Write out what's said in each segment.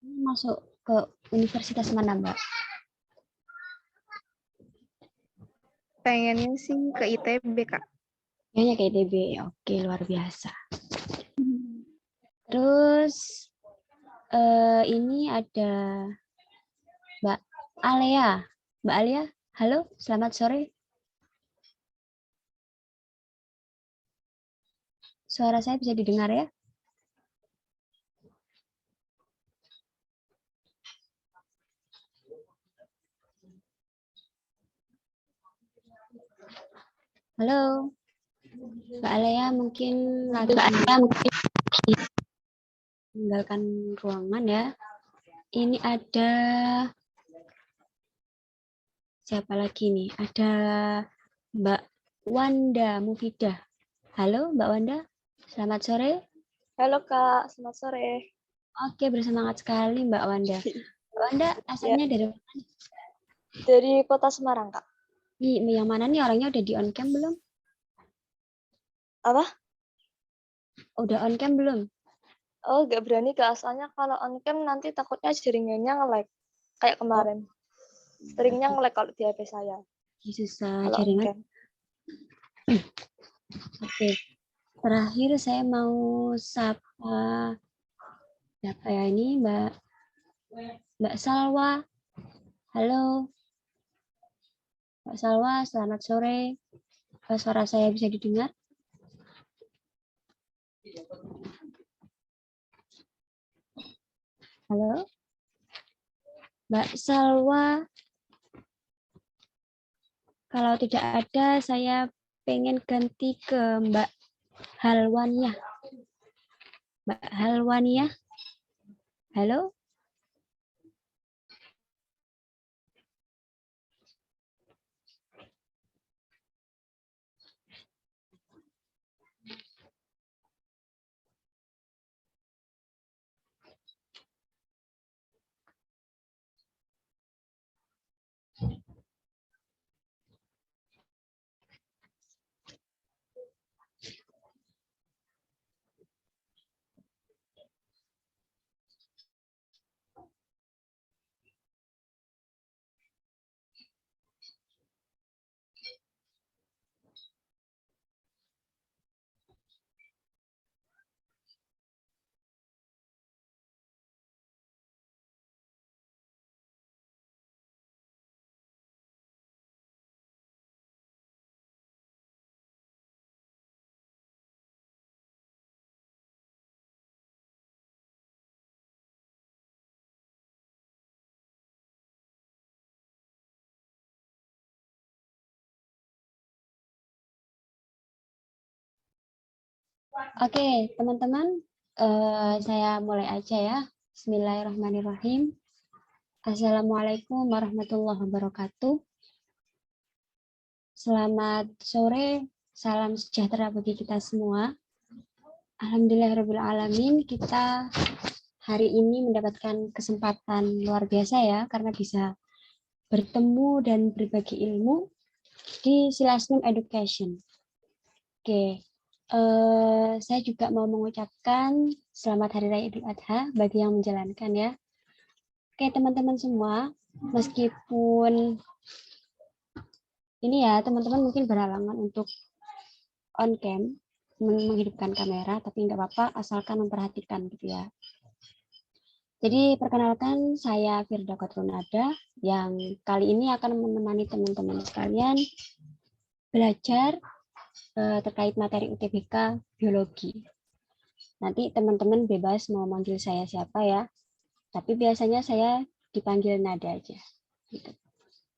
masuk ke universitas mana, Mbak? Pengennya sih ke ITB, Kak. Kayaknya ke ITB. Oke, luar biasa. Terus ini ada Mbak Alea. Mbak Alea, halo, selamat sore. Suara saya bisa didengar ya? Halo, Mbak Alea mungkin lagi meninggalkan ruangan ya. Ini ada siapa lagi nih? Ada Mbak Wanda Mufidah. Halo Mbak Wanda, selamat sore. Halo Kak, selamat sore. Oke, bersemangat sekali Mbak Wanda. Mbak Wanda asalnya dari mana? Dari Kota Semarang, Kak. Yang mana nih, orangnya udah di on cam belum? Apa? Udah on cam belum? Oh, nggak berani Kak, soalnya kalau on cam nanti takutnya jaringannya nge-lag. Kayak kemarin. Seringnya nge-lag kalau di HP saya. Susah Kalau on jaringan. cam. Oke. Terakhir saya mau sapa siapa ya ini, Mbak Salwa. Halo. Mbak Salwa, selamat sore. Suara saya bisa didengar? Halo. Mbak Salwa. Kalau tidak ada, saya pengen ganti ke Mbak Halwaniah. Mbak Halwaniah. Halo. Oke, teman-teman, saya mulai aja ya. Bismillahirrahmanirrahim. Assalamualaikum warahmatullahi wabarakatuh. Selamat sore, salam sejahtera bagi kita semua. Alhamdulillahirrahmanirrahim, kita hari ini mendapatkan kesempatan luar biasa ya, karena bisa bertemu dan berbagi ilmu di Silasnem Education. Oke. Saya juga mau mengucapkan selamat Hari Raya Idul Adha bagi yang menjalankan ya. Oke teman-teman semua, meskipun ini ya teman-teman mungkin berhalangan untuk on cam, menghidupkan kamera, tapi nggak apa-apa asalkan memperhatikan gitu ya. Jadi perkenalkan saya Firda Kotrunada yang kali ini akan menemani teman-teman sekalian belajar terkait materi UTBK biologi. Nanti teman-teman bebas mau manggil saya siapa ya, tapi biasanya saya dipanggil Nada aja. Gitu.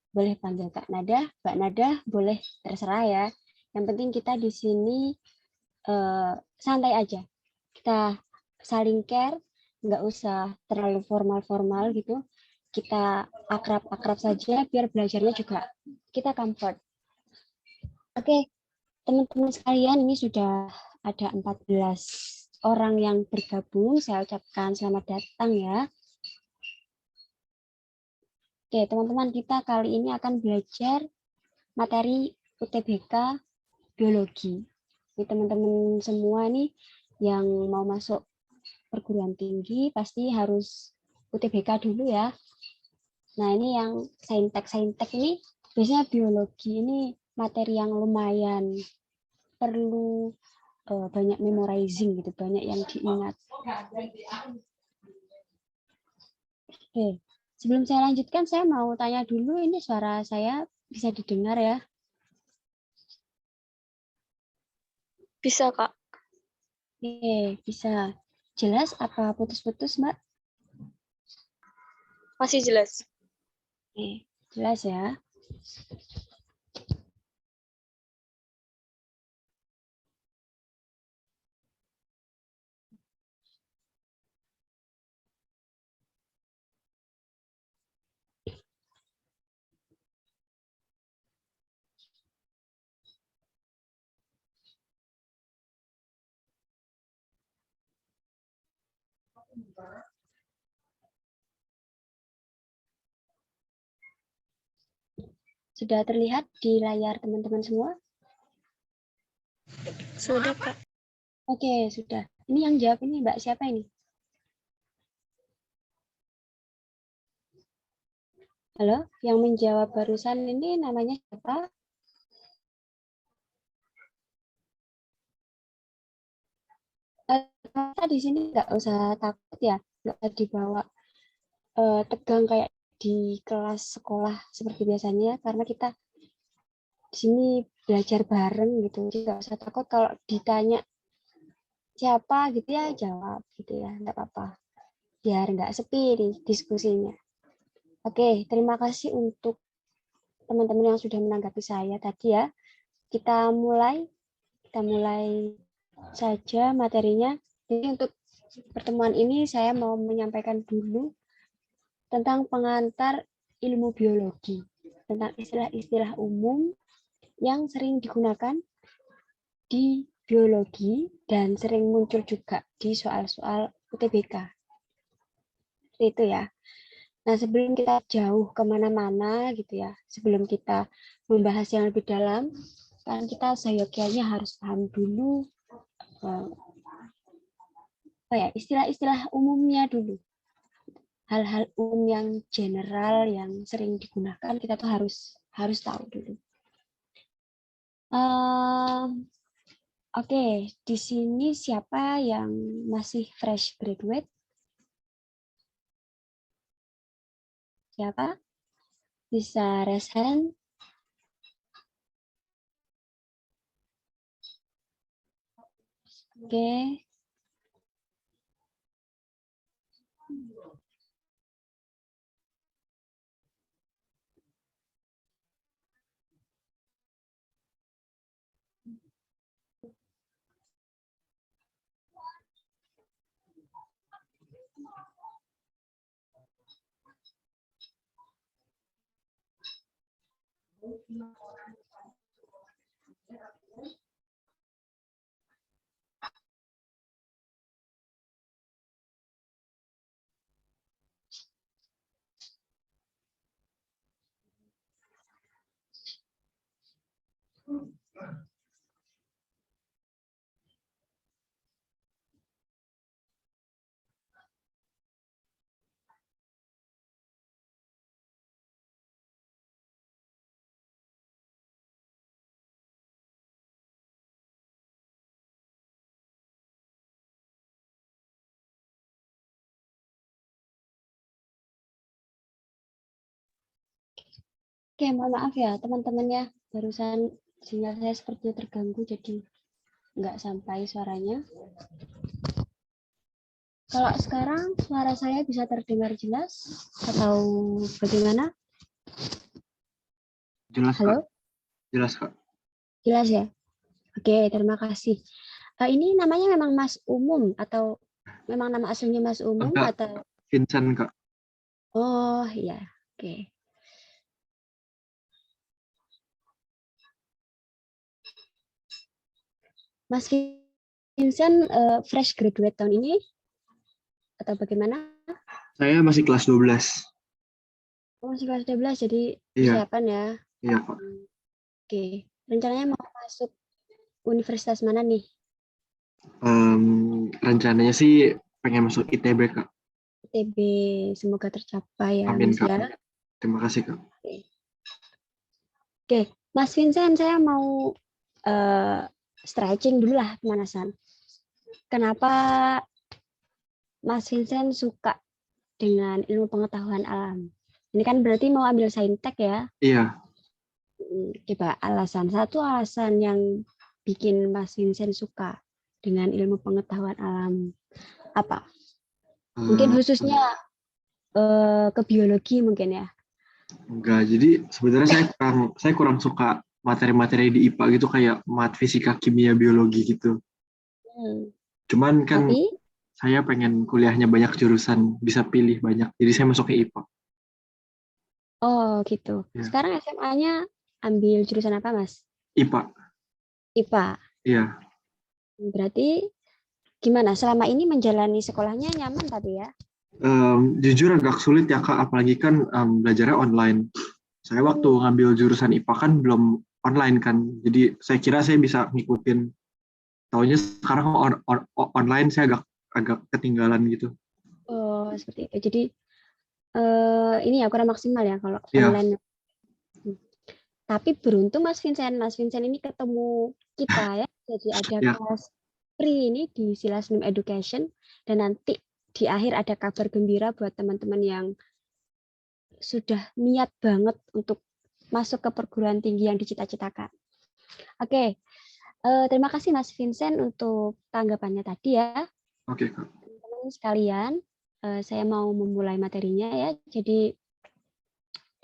Boleh panggil Kak Nada, Mbak Nada, boleh terserah ya. Yang penting kita di sini santai aja. Kita saling care, nggak usah terlalu formal-formal gitu. Kita akrab-akrab saja biar belajarnya juga kita comfort. Oke, teman-teman sekalian, ini sudah ada 14 orang yang bergabung. Saya ucapkan selamat datang ya. Oke, teman-teman, kita kali ini akan belajar materi UTBK biologi. Ini teman-teman semua nih yang mau masuk perguruan tinggi pasti harus UTBK dulu ya. Nah, ini yang saintek ini biasanya biologi ini materi yang lumayan perlu banyak memorizing gitu, banyak yang diingat. Oke, sebelum saya lanjutkan, saya mau tanya dulu, ini suara saya bisa didengar ya? Bisa, Kak. Oke, bisa. Jelas apa putus-putus, Mbak? Masih jelas. Oke, jelas ya. Sudah terlihat di layar teman-teman semua? Sudah, Kak. Oke, sudah. Ini yang jawab ini Mbak siapa ini? Halo, yang menjawab barusan ini namanya siapa? Kita di sini nggak usah takut ya, nggak usah dibawa tegang kayak di kelas sekolah seperti biasanya, karena kita di sini belajar bareng gitu, jadi nggak usah takut kalau ditanya siapa gitu ya jawab gitu ya, nggak apa-apa, biar nggak sepi di diskusinya. Oke, terima kasih untuk teman-teman yang sudah menanggapi saya tadi ya. Kita mulai saja materinya. Jadi untuk pertemuan ini saya mau menyampaikan dulu tentang pengantar ilmu biologi, tentang istilah-istilah umum yang sering digunakan di biologi dan sering muncul juga di soal-soal UTBK. Itu ya. Nah, sebelum kita jauh kemana-mana gitu ya, sebelum kita membahas yang lebih dalam, kan kita seyogyanya harus paham dulu istilah-istilah umumnya dulu. Hal-hal umum yang general yang sering digunakan kita tuh harus tahu dulu. Oke, di sini siapa yang masih fresh graduate? Siapa? Bisa raise hand? Oke. Oke, mohon maaf ya teman-teman ya, barusan sinyal saya sepertinya terganggu jadi nggak sampai suaranya. Kalau sekarang suara saya bisa terdengar jelas atau bagaimana? Jelas, Halo? Kak. Jelas, Kak. Jelas ya? Oke, terima kasih. Ini namanya memang Mas Umum atau memang nama aslinya Mas Umum Enggak, atau? Vincent, Kak. Oh iya, oke. Mas Vincent fresh graduate tahun ini atau bagaimana? Saya masih kelas 12. Oh, masih kelas 12 jadi Iya, persiapan ya. iya, Kak. Oke, rencananya mau masuk universitas mana nih? Rencananya sih pengen masuk ITB, Kak. ITB, semoga tercapai ya Amin, Mas Kak. ya. Terima kasih, Kak. Oke, Mas Vincent, saya mau stretching dulu lah pemanasan. Kenapa Mas Vincent suka dengan ilmu pengetahuan alam? Ini kan berarti mau ambil saintek ya? Iya. Coba satu alasan yang bikin Mas Vincent suka dengan ilmu pengetahuan alam apa? Mungkin Eh, khususnya ke biologi mungkin ya? enggak. Jadi sebenarnya saya kurang suka materi-materi di IPA gitu kayak mat fisika, kimia, biologi gitu. Cuman kan Tapi saya pengen kuliahnya banyak jurusan, bisa pilih banyak. Jadi saya masuk ke IPA. oh gitu. Ya. Sekarang SMA-nya ambil jurusan apa, Mas? IPA. IPA. Iya. Berarti gimana? Selama ini menjalani sekolahnya nyaman tapi ya? Jujur agak sulit ya, Kak, apalagi kan belajarnya online. Saya waktu ngambil jurusan IPA kan belum online kan, jadi saya kira saya bisa ngikutin. Taunya sekarang online saya agak ketinggalan gitu. Oh, seperti itu. Jadi ini ya kurang maksimal ya kalau Iya. online. Tapi beruntung Mas Vincent. Mas Vincent ini ketemu kita ya. Jadi ada Ya. kelas free ini di Silasnem Education dan nanti di akhir ada kabar gembira buat teman-teman yang sudah niat banget untuk masuk ke perguruan tinggi yang dicita-citakan. Oke, terima kasih Mas Vincent untuk tanggapannya tadi ya. Oke, Kak. Teman-teman sekalian, saya mau memulai materinya ya. Jadi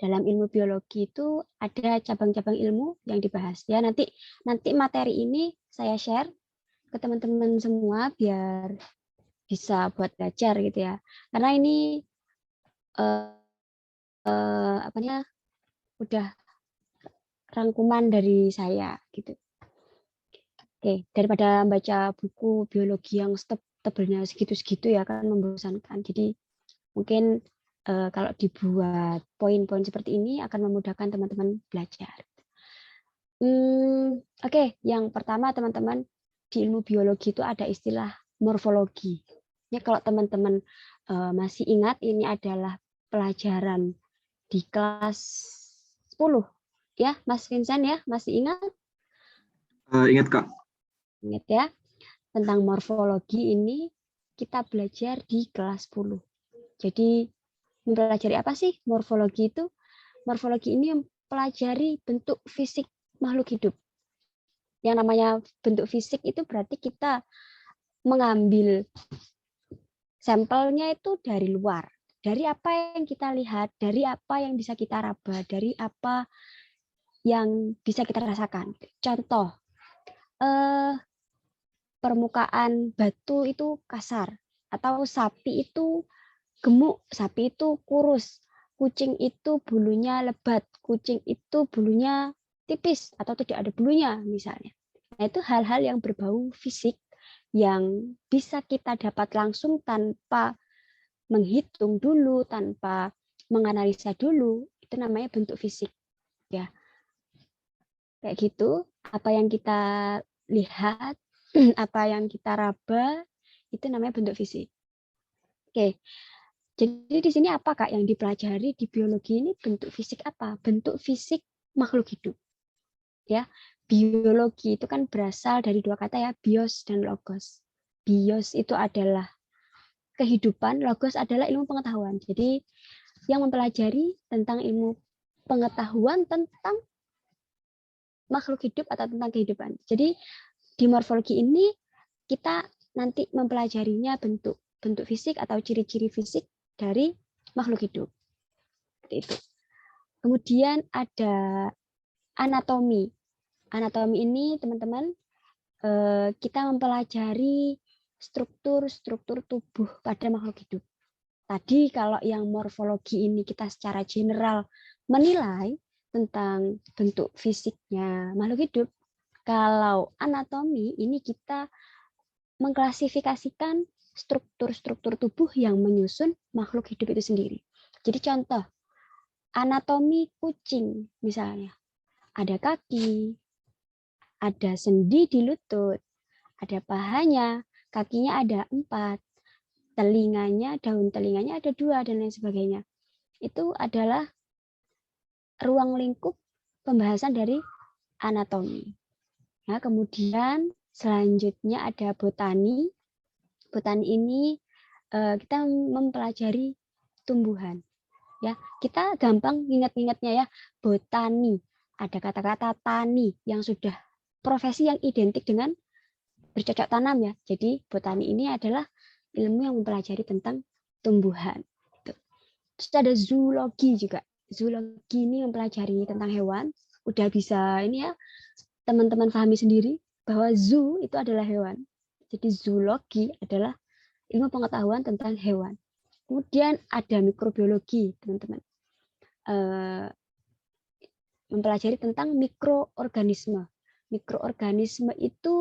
dalam ilmu biologi itu ada cabang-cabang ilmu yang dibahas ya. Nanti materi ini saya share ke teman-teman semua biar bisa buat belajar gitu ya. Karena ini udah rangkuman dari saya gitu. Oke, daripada baca buku biologi yang tebelnya segitu-segitu ya kan membosankan. Jadi mungkin kalau dibuat poin-poin seperti ini akan memudahkan teman-teman belajar. Oke, yang pertama teman-teman di ilmu biologi itu ada istilah morfologi. Ya, kalau teman-teman masih ingat ini adalah pelajaran di kelas 10 ya, Mas Vincent ya, masih ingat? Ingat, Kak. Ingat ya, tentang morfologi ini kita belajar di kelas 10. Jadi mempelajari apa sih morfologi itu? Morfologi ini mempelajari bentuk fisik makhluk hidup. Yang namanya bentuk fisik itu berarti kita mengambil sampelnya itu dari luar. Dari apa yang kita lihat, dari apa yang bisa kita raba, dari apa yang bisa kita rasakan. Contoh, permukaan batu itu kasar, atau sapi itu gemuk, sapi itu kurus, kucing itu bulunya lebat, kucing itu bulunya tipis atau tidak ada bulunya misalnya. Nah, itu hal-hal yang berbau fisik yang bisa kita dapat langsung tanpa menghitung dulu, tanpa menganalisa dulu, itu namanya bentuk fisik. Ya, kayak gitu. Apa yang kita lihat, apa yang kita raba, itu namanya bentuk fisik. Oke. Jadi di sini apa Kak yang dipelajari di biologi ini bentuk fisik apa? Bentuk fisik makhluk hidup. Ya. Biologi itu kan berasal dari dua kata ya, bios dan logos. Bios itu adalah kehidupan, logos adalah ilmu pengetahuan. Jadi yang mempelajari tentang ilmu pengetahuan tentang makhluk hidup atau tentang kehidupan. Jadi di morfologi ini kita nanti mempelajarinya bentuk fisik atau ciri-ciri fisik dari makhluk hidup. Seperti itu. Kemudian ada anatomi. Anatomi ini teman-teman kita mempelajari struktur tubuh pada makhluk hidup. Tadi kalau yang morfologi ini kita secara general menilai tentang bentuk fisiknya makhluk hidup. Kalau anatomi ini kita mengklasifikasikan struktur tubuh yang menyusun makhluk hidup itu sendiri. Jadi contoh, anatomi kucing misalnya. Ada kaki, ada sendi di lutut, ada pahanya, kakinya ada 4, telinganya, daun telinganya ada 2 dan lain sebagainya. Itu adalah ruang lingkup pembahasan dari anatomi. Nah, kemudian selanjutnya ada botani. Botani ini kita mempelajari tumbuhan. Ya, kita gampang ingat-ingatnya ya, botani. Ada kata-kata tani yang sudah profesi yang identik dengan bercocok tanam ya. Jadi botani ini adalah ilmu yang mempelajari tentang tumbuhan. Terus ada zoologi juga. Zoologi ini mempelajari tentang hewan. Udah bisa ini ya, teman-teman pahami sendiri bahwa zoo itu adalah hewan. Jadi zoologi adalah ilmu pengetahuan tentang hewan. Kemudian ada mikrobiologi, teman-teman. Mempelajari tentang mikroorganisme. Mikroorganisme itu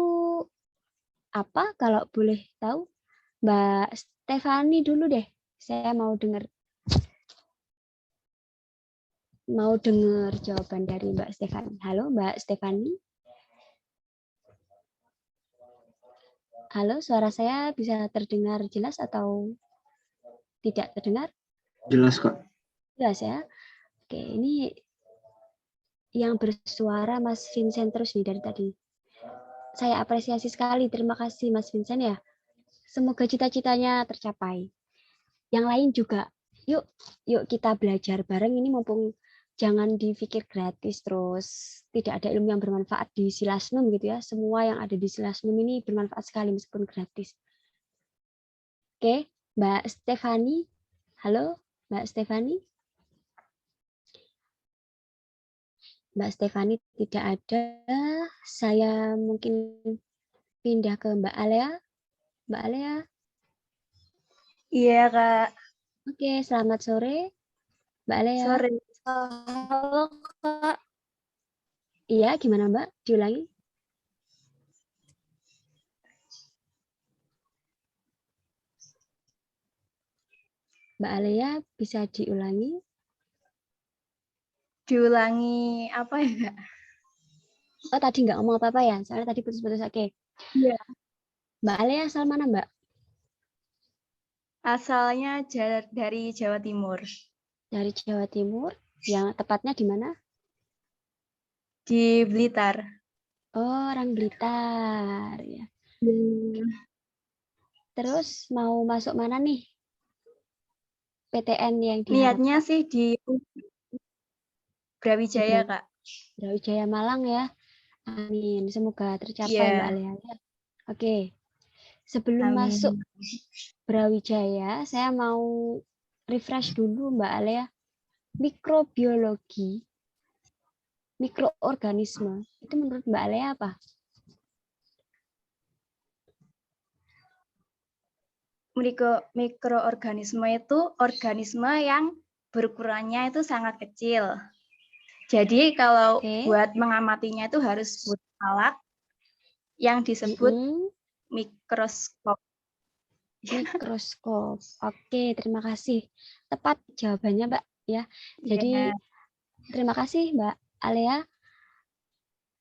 apa? Kalau boleh tahu, Mbak Stefani dulu deh. Saya mau dengar jawaban dari Mbak Stefani. Halo, Mbak Stefani. Halo, suara saya bisa terdengar jelas atau tidak terdengar? Jelas, Kak. Jelas ya. Oke, ini yang bersuara Mas Vincent terus nih dari tadi. Saya apresiasi sekali. Terima kasih Mas Vincent ya. Semoga cita-citanya tercapai. Yang lain juga. Yuk kita belajar bareng ini mumpung jangan dipikir gratis terus tidak ada ilmu yang bermanfaat di Silasnum gitu ya. Semua yang ada di Silasnum ini bermanfaat sekali meskipun gratis. Oke, Mbak Stefani. Halo, Mbak Stefani. Mbak Stefani tidak ada. Saya mungkin pindah ke Mbak Alea. Mbak Alea. Iya, Kak. Oke, selamat sore. Mbak Alea. Sore. Halo, Kak. Iya, gimana Mbak? Diulangi. Mbak Alea, bisa diulangi? Diulangi apa ya, Kak? Oh, tadi nggak ngomong apa-apa ya? Soalnya tadi putus-putus. Oke. Iya. Mbak Alea asal mana, Mbak? Asalnya dari Jawa Timur. Dari Jawa Timur. Yang tepatnya di mana? Di Blitar. Oh, orang Blitar. Ya. Terus mau masuk mana nih? PTN yang diharapkan? Niatnya sih di Brawijaya, Kak. Brawijaya Malang ya. Amin. Semoga tercapai Iya. Mbak Alea. Oke. Sebelum Amin. masuk Brawijaya, saya mau refresh dulu Mbak Alea. Mikrobiologi, mikroorganisme, itu menurut Mbak Alea apa? Mikroorganisme itu organisme yang berukurannya itu sangat kecil. Jadi kalau buat mengamatinya itu harus butuh alat yang disebut mikroskop. Mikroskop. Oke, terima kasih. Tepat jawabannya, Mbak. Ya, jadi terima kasih Mbak Alea.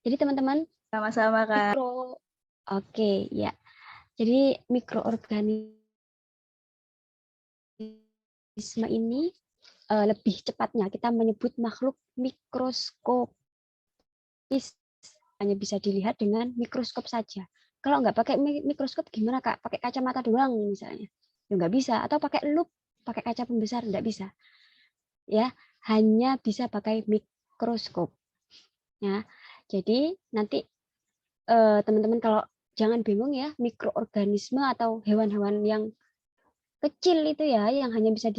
Jadi teman-teman. Sama-sama, Kak. Oke, ya. Jadi mikroorganisme ini lebih cepatnya kita menyebut makhluk mikroskopis, hanya bisa dilihat dengan mikroskop saja. Kalau nggak pakai mikroskop gimana Kak? Pakai kacamata doang misalnya, ya nggak bisa. Atau pakai lup, pakai kaca pembesar nggak bisa. Ya, hanya bisa pakai mikroskop. Ya, jadi nanti teman-teman kalau jangan bingung ya, mikroorganisme atau hewan-hewan yang kecil itu ya, yang hanya bisa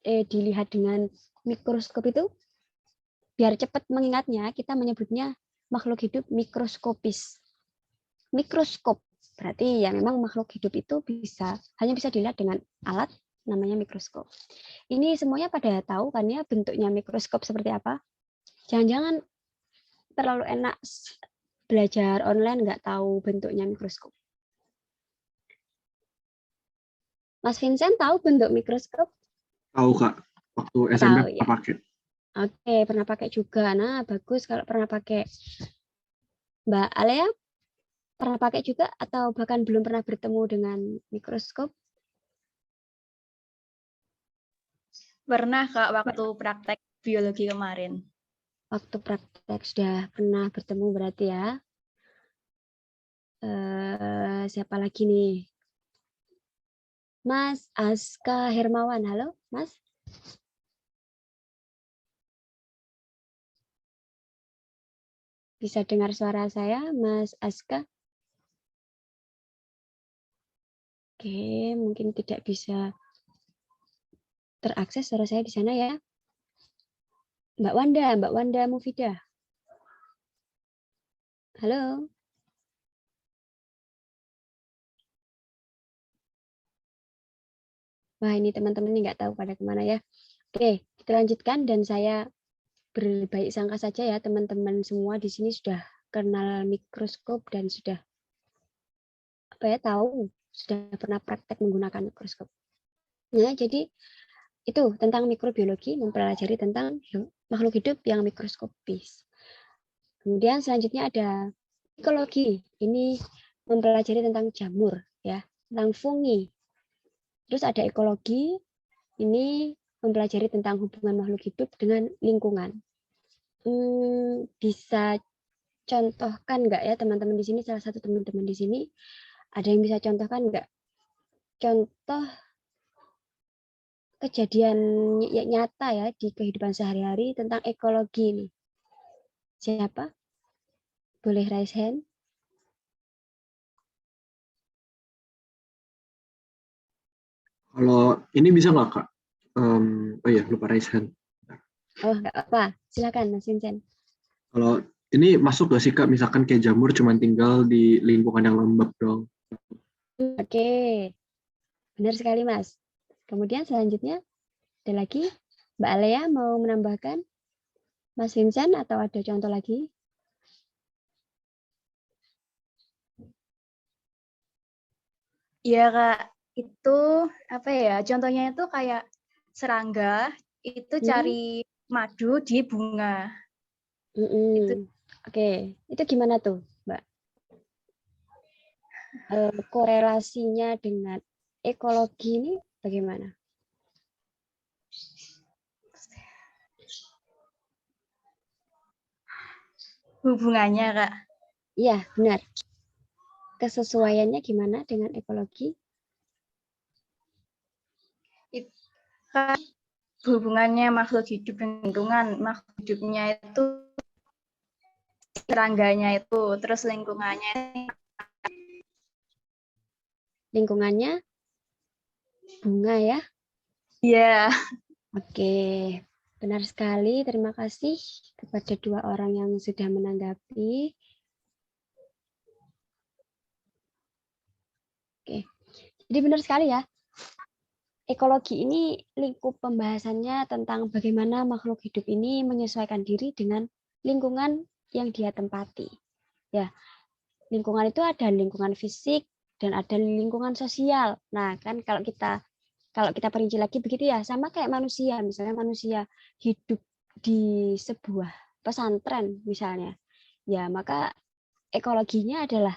dilihat dengan mikroskop itu, biar cepat mengingatnya, kita menyebutnya makhluk hidup mikroskopis. Mikroskop berarti ya memang makhluk hidup itu hanya bisa dilihat dengan alat namanya mikroskop. Ini semuanya pada tahu kan ya bentuknya mikroskop seperti apa? Jangan-jangan terlalu enak belajar online nggak tahu bentuknya mikroskop. Mas Vincent tahu bentuk mikroskop? Tahu, Kak. Waktu SMP tahu, ya. pakai. Oke, pernah pakai juga. Nah, bagus kalau pernah pakai. Mbak Alea pernah pakai juga atau bahkan belum pernah bertemu dengan mikroskop? Pernah Kak waktu praktek biologi kemarin. Waktu praktek sudah pernah bertemu berarti ya. Siapa lagi nih? Mas Aska Hermawan, halo Mas. Bisa dengar suara saya, Mas Aska? Oke, mungkin tidak bisa terakses suara saya di sana ya. Mbak Wanda Mufidah. Halo. Wah, ini teman-teman ini nggak tahu pada kemana ya. Oke, kita lanjutkan dan saya berbaik sangka saja ya teman-teman semua di sini sudah kenal mikroskop dan sudah tahu sudah pernah praktek menggunakan mikroskop. Nah, jadi itu tentang mikrobiologi mempelajari tentang makhluk hidup yang mikroskopis. Kemudian selanjutnya ada ekologi. Ini mempelajari tentang jamur ya, tentang fungi. Terus ada ekologi. Ini mempelajari tentang hubungan makhluk hidup dengan lingkungan. Bisa contohkan nggak ya teman-teman di sini, salah satu teman-teman di sini ada yang bisa contohkan nggak? Contoh kejadian nyata ya di kehidupan sehari-hari tentang ekologi ini. Siapa? Boleh raise hand? Kalau ini bisa nggak Kak? Oh iya, lupa raise hand. Oh, nggak apa. Silakan Mas Vincent. Kalau ini masuk nggak sih Kak, misalkan kayak jamur cuma tinggal di lingkungan yang lembab dong? Oke, benar sekali Mas. Kemudian selanjutnya ada lagi Mbak Alea mau menambahkan Mas Vincent atau ada contoh lagi? Iya Kak, itu apa ya? Contohnya itu kayak serangga itu cari madu di bunga. Itu Oke, itu gimana tuh, Mbak? Korelasinya dengan ekologi ini bagaimana? hubungannya Kak. Iya, benar. Kesesuaiannya gimana dengan ekologi? Kan hubungannya makhluk hidup dengan lingkungan, makhluk hidupnya itu serangganya itu, terus lingkungannya Bunga ya? Iya. Oke, benar sekali. Terima kasih kepada dua orang yang sudah menanggapi. Oke, jadi benar sekali ya. Ekologi ini lingkup pembahasannya tentang bagaimana makhluk hidup ini menyesuaikan diri dengan lingkungan yang dia tempati. Ya, lingkungan itu ada lingkungan fisik dan ada lingkungan sosial. Nah, kan kalau kita perinci lagi begitu ya, sama kayak manusia. Misalnya manusia hidup di sebuah pesantren misalnya. Ya, maka ekologinya adalah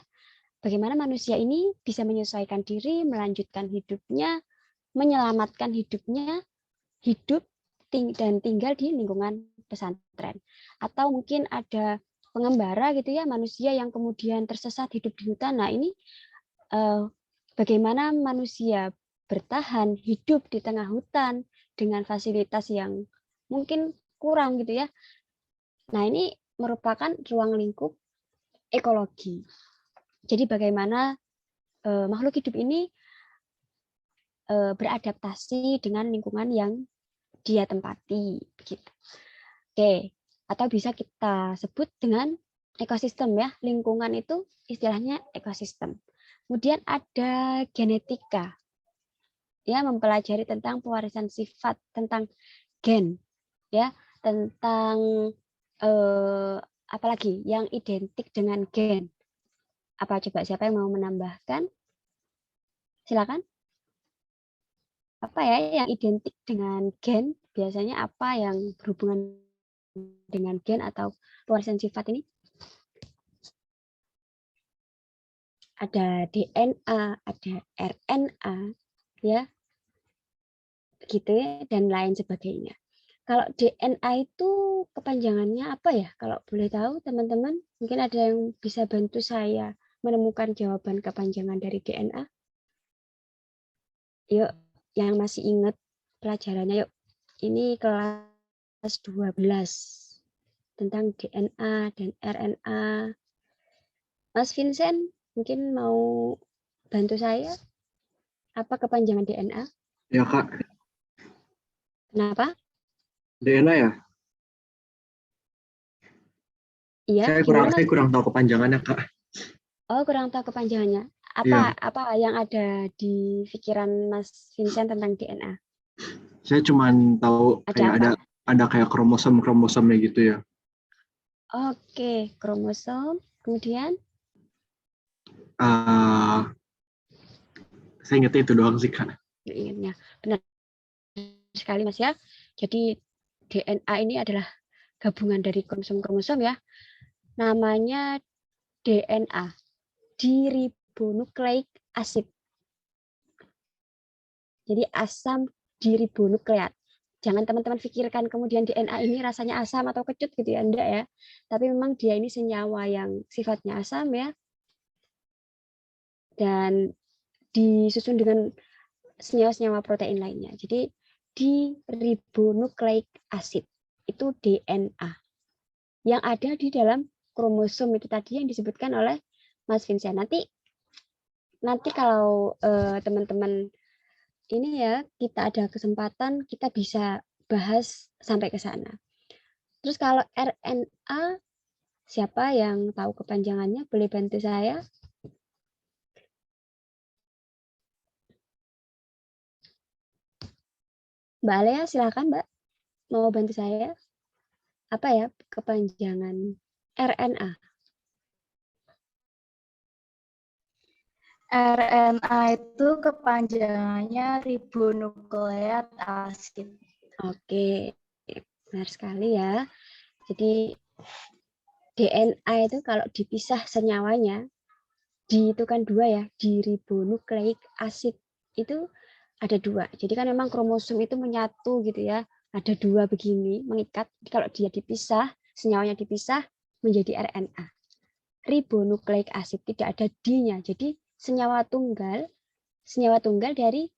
bagaimana manusia ini bisa menyesuaikan diri, melanjutkan hidupnya, menyelamatkan hidupnya, hidup dan tinggal di lingkungan pesantren. Atau mungkin ada pengembara gitu ya, manusia yang kemudian tersesat hidup di hutan. Nah, ini bagaimana manusia bertahan hidup di tengah hutan dengan fasilitas yang mungkin kurang gitu ya. Nah, ini merupakan ruang lingkup ekologi. Jadi bagaimana makhluk hidup ini beradaptasi dengan lingkungan yang dia tempati begitu. Oke, atau bisa kita sebut dengan ekosistem ya. Lingkungan itu istilahnya ekosistem. Kemudian ada genetika. Ya, mempelajari tentang pewarisan sifat, tentang gen ya, tentang apalagi yang identik dengan gen. Apa coba siapa yang mau menambahkan? Silakan. Apa ya yang identik dengan gen? Biasanya apa yang berhubungan dengan gen atau pewarisan sifat ini? Ada DNA, ada RNA, ya. gitu ya, dan lain sebagainya. Kalau DNA itu kepanjangannya apa ya? Kalau boleh tahu teman-teman, mungkin ada yang bisa bantu saya menemukan jawaban kepanjangan dari DNA. Yuk, yang masih ingat pelajarannya, yuk. Ini kelas 12 tentang DNA dan RNA. Mas Vincent, mungkin mau bantu saya? Apa kepanjangan DNA? Ya Kak, Kenapa? DNA ya. Iya, Saya gimana Mas? kurang tahu kepanjangannya Kak. Oh, kurang tahu kepanjangannya. Iya, Apa yang ada di pikiran Mas Vincent tentang DNA? saya cuma tahu Ada kayak apa? ada kayak kromosomnya gitu ya. Oke, kromosom. Kemudian, Eh, saya ingetnya itu doang sih Kak. ingatnya benar sekali Mas ya. Jadi DNA ini adalah gabungan dari kromosom-kromosom ya. Namanya DNA, diribonukleik acid. Jadi asam diribonukleat. Jangan teman-teman pikirkan kemudian DNA ini rasanya asam atau kecut gitu ya, enggak ya. Tapi memang dia ini senyawa yang sifatnya asam ya. Dan disusun dengan senyawa-senyawa protein lainnya. Jadi diribonukleik acid itu DNA yang ada di dalam kromosom itu tadi yang disebutkan oleh Mas Vincent. Nanti kalau teman-teman ini ya kita ada kesempatan kita bisa bahas sampai ke sana. Terus kalau RNA, siapa yang tahu kepanjangannya boleh bantu saya? Mbak Alea, silakan Mbak, mau bantu saya? Apa ya kepanjangan RNA? RNA itu kepanjangannya ribonukleat asid. Oke, benar sekali ya. Jadi DNA itu kalau dipisah senyawanya, itu kan dua ya, diribonukleik acid itu ada dua. Jadi kan memang kromosom itu menyatu gitu ya, ada dua begini mengikat. Kalau dia dipisah, senyawanya dipisah menjadi RNA. Ribonukleik acid tidak ada D-nya, jadi senyawa tunggal dari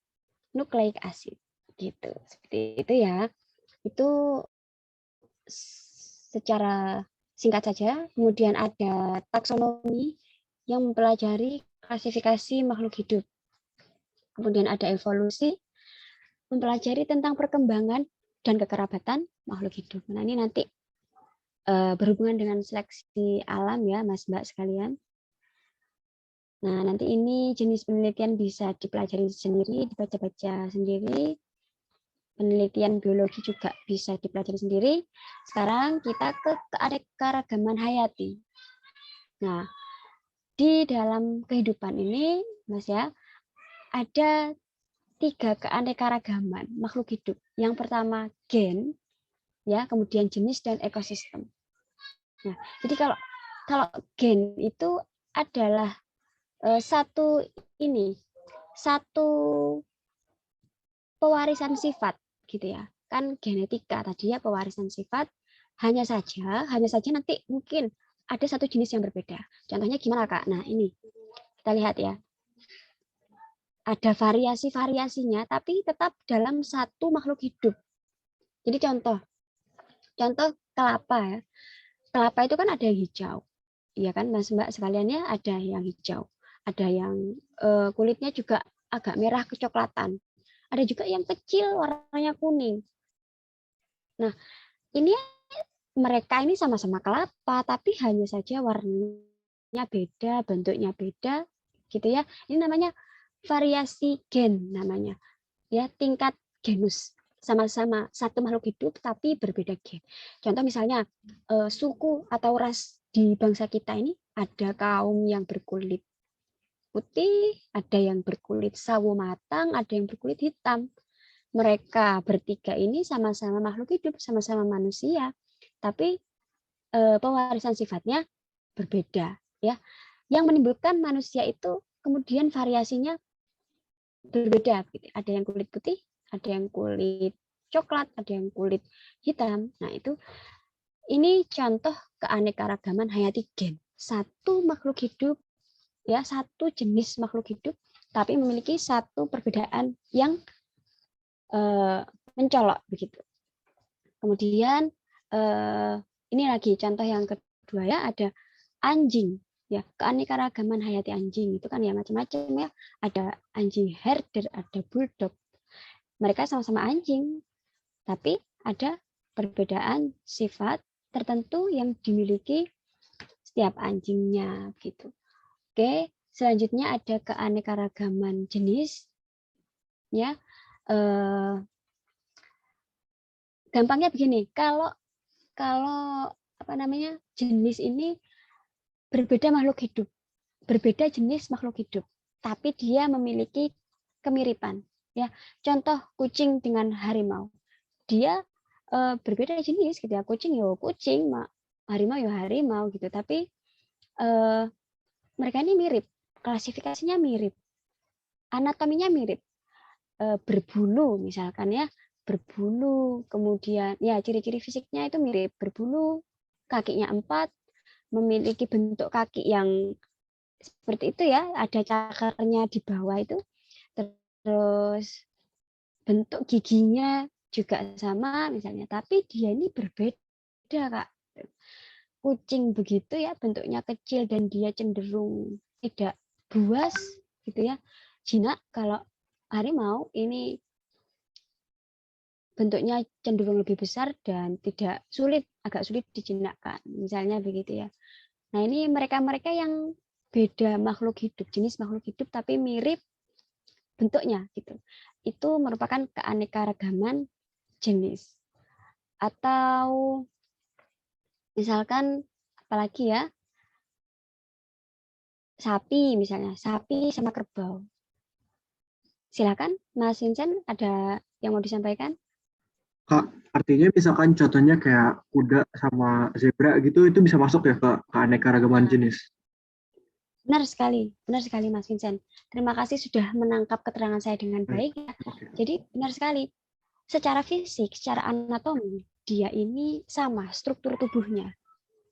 nukleik acid gitu. Seperti itu ya. Itu secara singkat saja. Kemudian ada taksonomi yang mempelajari klasifikasi makhluk hidup. Kemudian ada evolusi, mempelajari tentang perkembangan dan kekerabatan makhluk hidup. Nah, ini nanti berhubungan dengan seleksi alam ya, Mas Mbak sekalian. Nah, nanti ini jenis penelitian bisa dipelajari sendiri, dibaca-baca sendiri. Penelitian biologi juga bisa dipelajari sendiri. Sekarang kita ke keanekaragaman hayati. Nah, di dalam kehidupan ini, Mas ya, ada 3 keanekaragaman makhluk hidup. Yang pertama gen, ya, kemudian jenis dan ekosistem. Nah, jadi kalau gen itu adalah satu pewarisan sifat gitu ya. Kan genetika tadi ya pewarisan sifat, hanya saja nanti mungkin ada satu jenis yang berbeda. Contohnya gimana Kak? Nah, ini kita lihat ya. Ada variasi-variasinya tapi tetap dalam satu makhluk hidup. Jadi contoh kelapa ya. Kelapa itu kan ada yang hijau. Iya kan Mas Mbak sekalian ya, ada yang hijau. Ada yang kulitnya juga agak merah kecoklatan. Ada juga yang kecil warnanya kuning. Nah, ini mereka ini sama-sama kelapa tapi hanya saja warnanya beda, bentuknya beda gitu ya. Ini namanya variasi gen namanya. Ya, tingkat genus. Sama-sama satu makhluk hidup tapi berbeda gen. Contoh misalnya suku atau ras di bangsa kita ini ada kaum yang berkulit putih, ada yang berkulit sawo matang, ada yang berkulit hitam. Mereka bertiga ini sama-sama makhluk hidup, sama-sama manusia, tapi pewarisan sifatnya berbeda, ya. Yang menimbulkan manusia itu kemudian variasinya berbeda. Ada yang kulit putih, ada yang kulit coklat, ada yang kulit hitam. Nah, ini contoh keanekaragaman hayati gen. Satu makhluk hidup, ya, satu jenis makhluk hidup, tapi memiliki satu perbedaan yang mencolok begitu. Kemudian ini lagi contoh yang kedua ya, ada anjing. Ya, keanekaragaman hayati anjing itu kan ya macam-macam ya. Ada anjing herder, ada bulldog. Mereka sama-sama anjing, tapi ada perbedaan sifat tertentu yang dimiliki setiap anjingnya gitu. Oke, selanjutnya ada keanekaragaman jenis. Ya, gampangnya begini, kalau apa namanya, jenis ini berbeda makhluk hidup, berbeda jenis makhluk hidup, tapi dia memiliki kemiripan. Ya, contoh kucing dengan harimau, dia berbeda jenis gitu ya, kucing ya kucing, harimau ya harimau gitu, tapi mereka ini mirip, klasifikasinya mirip, anatominya mirip, berbulu misalkan ya, berbulu, kemudian ya ciri-ciri fisiknya itu mirip, berbulu, kakinya 4, memiliki bentuk kaki yang seperti itu ya, ada cakarnya di bawah itu, terus bentuk giginya juga sama misalnya, tapi dia ini berbeda Kak. Kucing begitu ya, bentuknya kecil dan dia cenderung tidak buas gitu ya, jinak. Kalau harimau ini bentuknya cenderung lebih besar dan tidak sulit, agak sulit dijinakkan, misalnya begitu ya. Nah, ini mereka-mereka yang beda makhluk hidup, jenis makhluk hidup tapi mirip bentuknya gitu. Itu merupakan keanekaragaman jenis. Atau misalkan apalagi ya, sapi misalnya, sapi sama kerbau. Silakan Mas Vincent, ada yang mau disampaikan? Kak, artinya misalkan contohnya kayak kuda sama zebra gitu, itu bisa masuk ya ke keanekaragaman jenis? Benar sekali Mas Vincent. Terima kasih sudah menangkap keterangan saya dengan baik. Jadi benar sekali. Secara fisik, secara anatomi, dia ini sama struktur tubuhnya.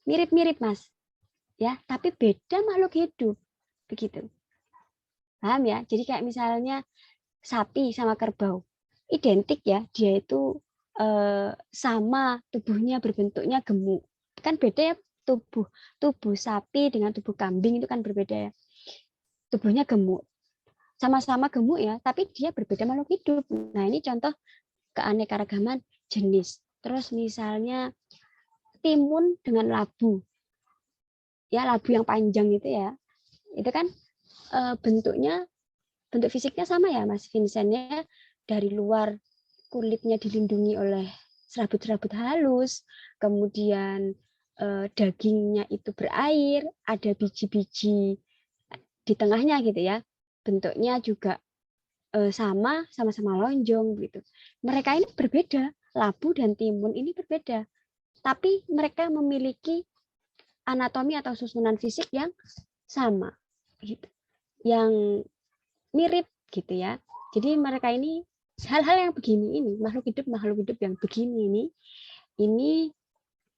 Mirip-mirip, Mas. Ya, tapi beda makhluk hidup. Begitu. Paham ya? Jadi kayak misalnya sapi sama kerbau. Identik ya, dia itu sama tubuhnya, berbentuknya gemuk. Kan beda ya tubuh sapi dengan tubuh kambing itu kan berbeda ya. Tubuhnya gemuk. Sama-sama gemuk ya, tapi dia berbeda makhluk hidup. Nah, ini contoh keanekaragaman jenis. Terus misalnya timun dengan labu. Ya, labu yang panjang itu ya. Itu kan bentuk fisiknya sama ya, Mas Vincent ya. Dari luar kulitnya dilindungi oleh serabut-serabut halus, kemudian dagingnya itu berair, ada biji-biji di tengahnya gitu ya. Bentuknya juga sama-sama lonjong gitu. Mereka ini berbeda, labu dan timun ini berbeda. Tapi mereka memiliki anatomi atau susunan fisik yang sama gitu. Yang mirip gitu ya. Jadi mereka ini hal-hal yang begini ini, makhluk hidup yang begini ini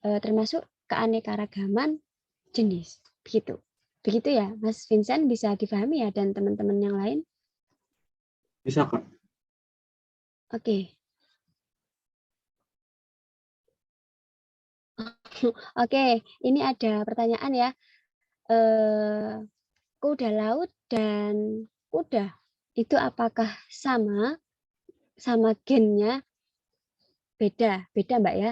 termasuk keanekaragaman jenis begitu. Begitu ya, Mas Vincent, bisa dipahami ya, dan teman-teman yang lain? Bisa, Kak. Oke. Oke, ini ada pertanyaan ya. Kuda laut dan kuda itu apakah sama gennya? Beda Mbak ya.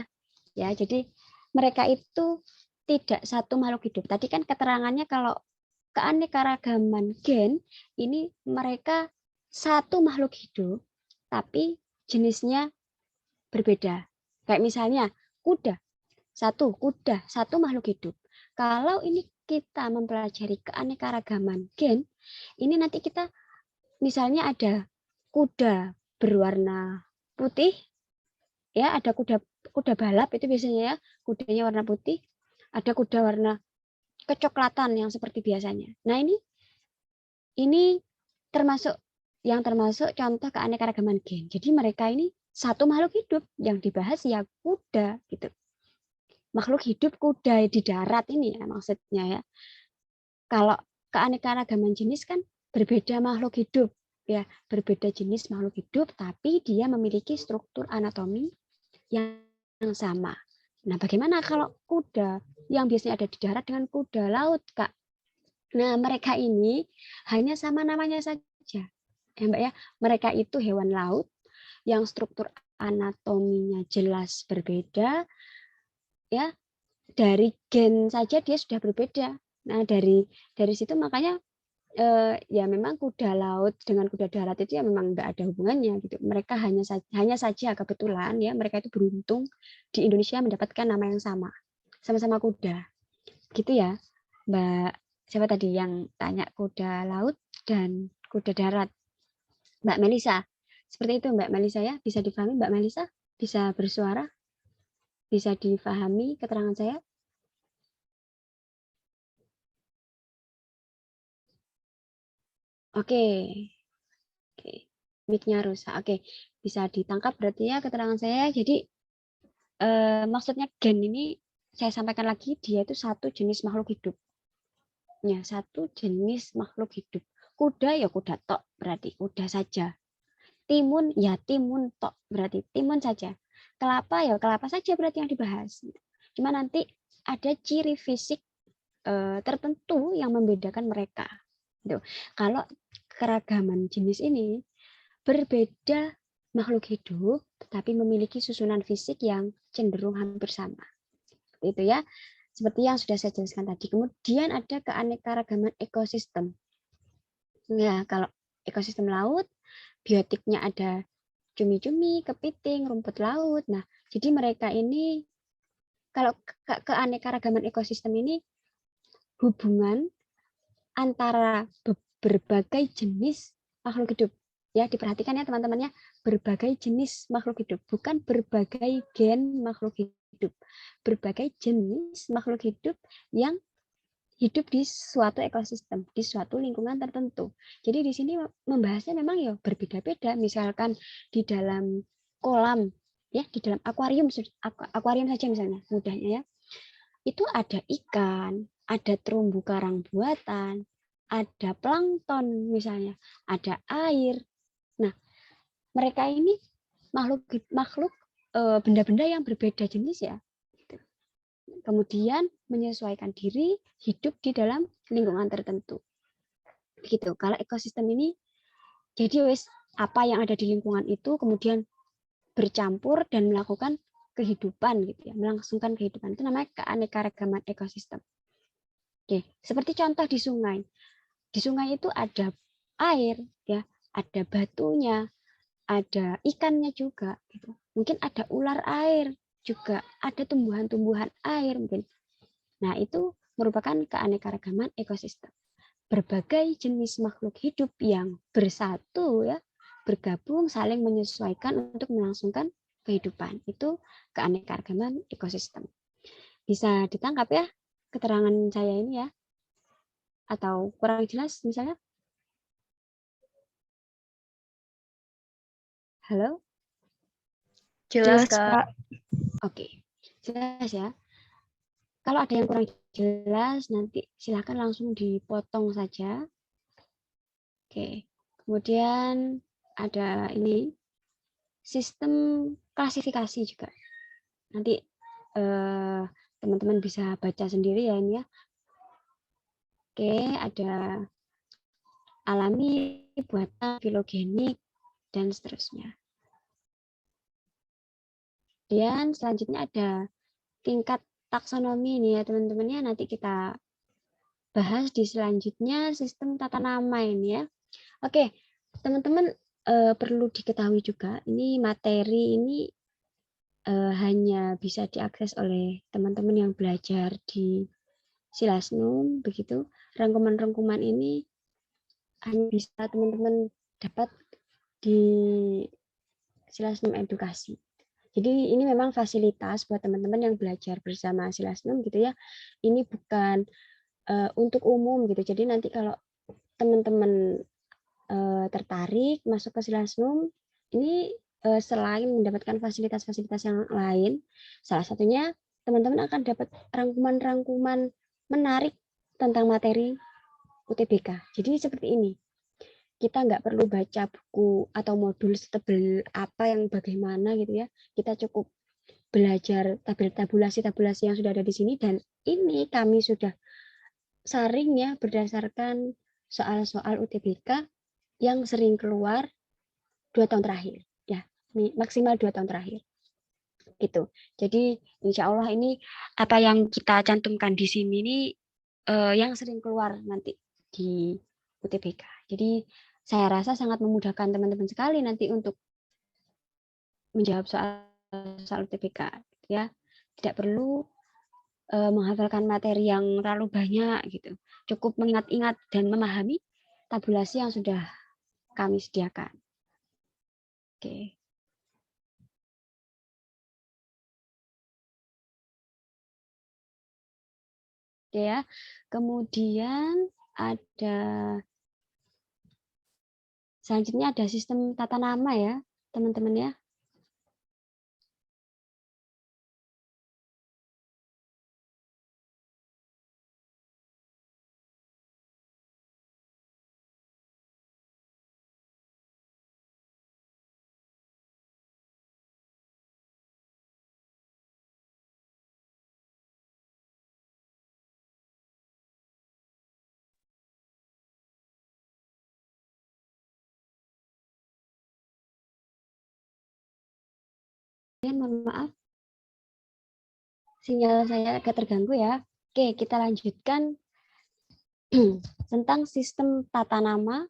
Ya, jadi mereka itu tidak satu makhluk hidup. Tadi kan keterangannya kalau keanekaragaman gen ini mereka satu makhluk hidup tapi jenisnya berbeda. Kayak misalnya kuda, satu makhluk hidup. Kalau ini kita mempelajari keanekaragaman gen, ini nanti kita misalnya ada kuda berwarna putih, ya ada kuda balap itu biasanya ya, kudanya warna putih, ada kuda warna kecoklatan yang seperti biasanya. Nah, ini termasuk yang termasuk contoh keanekaragaman gen. Jadi mereka ini satu makhluk hidup yang dibahas ya kuda gitu. Makhluk hidup kuda di darat ini ya maksudnya ya. Kalau keanekaragaman jenis kan berbeda makhluk hidup ya, berbeda jenis makhluk hidup tapi dia memiliki struktur anatomi yang sama. Nah, bagaimana kalau kuda yang biasanya ada di darat dengan kuda laut, Kak? Nah, mereka ini hanya sama namanya saja. Ya, Mbak ya, mereka itu hewan laut yang struktur anatominya jelas berbeda ya. Dari gen saja dia sudah berbeda. Nah, dari situ makanya ya memang kuda laut dengan kuda darat itu ya memang nggak ada hubungannya gitu. Mereka hanya saja kebetulan ya mereka itu beruntung di Indonesia mendapatkan nama yang sama-sama kuda. Gitu ya, Mbak. Siapa tadi yang tanya kuda laut dan kuda darat? Mbak Melisa. Seperti itu Mbak Melisa ya, bisa difahami Mbak Melisa? Bisa bersuara? Bisa difahami keterangan saya? Oke. Oke. Mic-nya rusak. Oke. Bisa ditangkap berarti ya keterangan saya. Jadi maksudnya gen ini saya sampaikan lagi dia itu satu jenis makhluk hidup. Ya, satu jenis makhluk hidup. Kuda ya kuda tok berarti kuda saja. Timun ya timun tok berarti timun saja. Kelapa ya kelapa saja berarti yang dibahas. Cuma nanti ada ciri fisik tertentu yang membedakan mereka. Gitu. Kalau keragaman jenis ini berbeda makhluk hidup tetapi memiliki susunan fisik yang cenderung hampir sama. Seperti itu ya. Seperti yang sudah saya jelaskan tadi. Kemudian ada keanekaragaman ekosistem. Ya, kalau ekosistem laut biotiknya ada cumi-cumi, kepiting, rumput laut. Nah, jadi mereka ini kalau keanekaragaman ekosistem ini hubungan antara berbagai jenis makhluk hidup. Ya, diperhatikan ya teman-temannya, berbagai jenis makhluk hidup, bukan berbagai gen makhluk hidup. Berbagai jenis makhluk hidup yang hidup di suatu ekosistem, di suatu lingkungan tertentu. Jadi di sini membahasnya memang ya berbeda-beda. Misalkan di dalam kolam, ya di dalam akuarium saja misalnya, mudahnya ya. Itu ada ikan, ada terumbu karang buatan, ada plankton misalnya, ada air. Nah, mereka ini makhluk benda-benda yang berbeda jenis ya. Kemudian menyesuaikan diri hidup di dalam lingkungan tertentu. Begitu. Kalau ekosistem ini jadi wes apa yang ada di lingkungan itu kemudian bercampur dan melakukan kehidupan gitu ya, melangsungkan kehidupan. Itu namanya keanekaragaman ekosistem. Oke, seperti contoh di sungai. Di sungai itu ada air ya, ada batunya, ada ikannya juga gitu. Mungkin ada ular air juga, ada tumbuhan-tumbuhan air mungkin. Nah, itu merupakan keanekaragaman ekosistem. Berbagai jenis makhluk hidup yang bersatu ya, bergabung saling menyesuaikan untuk melangsungkan kehidupan. Itu keanekaragaman ekosistem. Bisa ditangkap ya keterangan saya ini ya? Atau kurang jelas misalnya? Halo? Jelas, Kak. Oke. Jelas ya. Kalau ada yang kurang jelas, nanti silakan langsung dipotong saja. Oke. Kemudian ada ini sistem klasifikasi juga. Nanti teman-teman bisa baca sendiri ya ini ya. Oke, ada alami, buatan, filogenik, dan seterusnya. Dan selanjutnya ada tingkat taksonomi ini ya teman-teman ya. Nanti kita bahas di selanjutnya sistem tata nama ini ya. Oke, teman-teman perlu diketahui juga ini materi ini hanya bisa diakses oleh teman-teman yang belajar di Silasnum begitu. Rangkuman-rangkuman ini hanya bisa teman-teman dapat di Silasnum Edukasi. Jadi ini memang fasilitas buat teman-teman yang belajar bersama Silasnum gitu ya. Ini bukan untuk umum gitu. Jadi nanti kalau teman-teman tertarik masuk ke Silasnum, ini selain mendapatkan fasilitas-fasilitas yang lain, salah satunya teman-teman akan dapat rangkuman-rangkuman menarik tentang materi UTBK. Jadi seperti ini, kita nggak perlu baca buku atau modul setebel apa yang bagaimana gitu ya. Kita cukup belajar tabulasi-tabulasi yang sudah ada di sini, dan ini kami sudah saring ya berdasarkan soal-soal UTBK yang sering keluar 2 tahun terakhir ya, maksimal 2 tahun terakhir gitu. Jadi insya Allah ini apa yang kita cantumkan di sini ini yang sering keluar nanti di UTBK. Jadi saya rasa sangat memudahkan teman-teman sekali nanti untuk menjawab soal UTBK ya. Tidak perlu menghafalkan materi yang terlalu banyak gitu. Cukup mengingat-ingat dan memahami tabulasi yang sudah kami sediakan. Oke. Oke ya. Kemudian ada selanjutnya ada sistem tata nama ya, teman-teman ya. Mohon maaf, sinyal saya agak terganggu ya. Oke, kita lanjutkan tentang sistem tata nama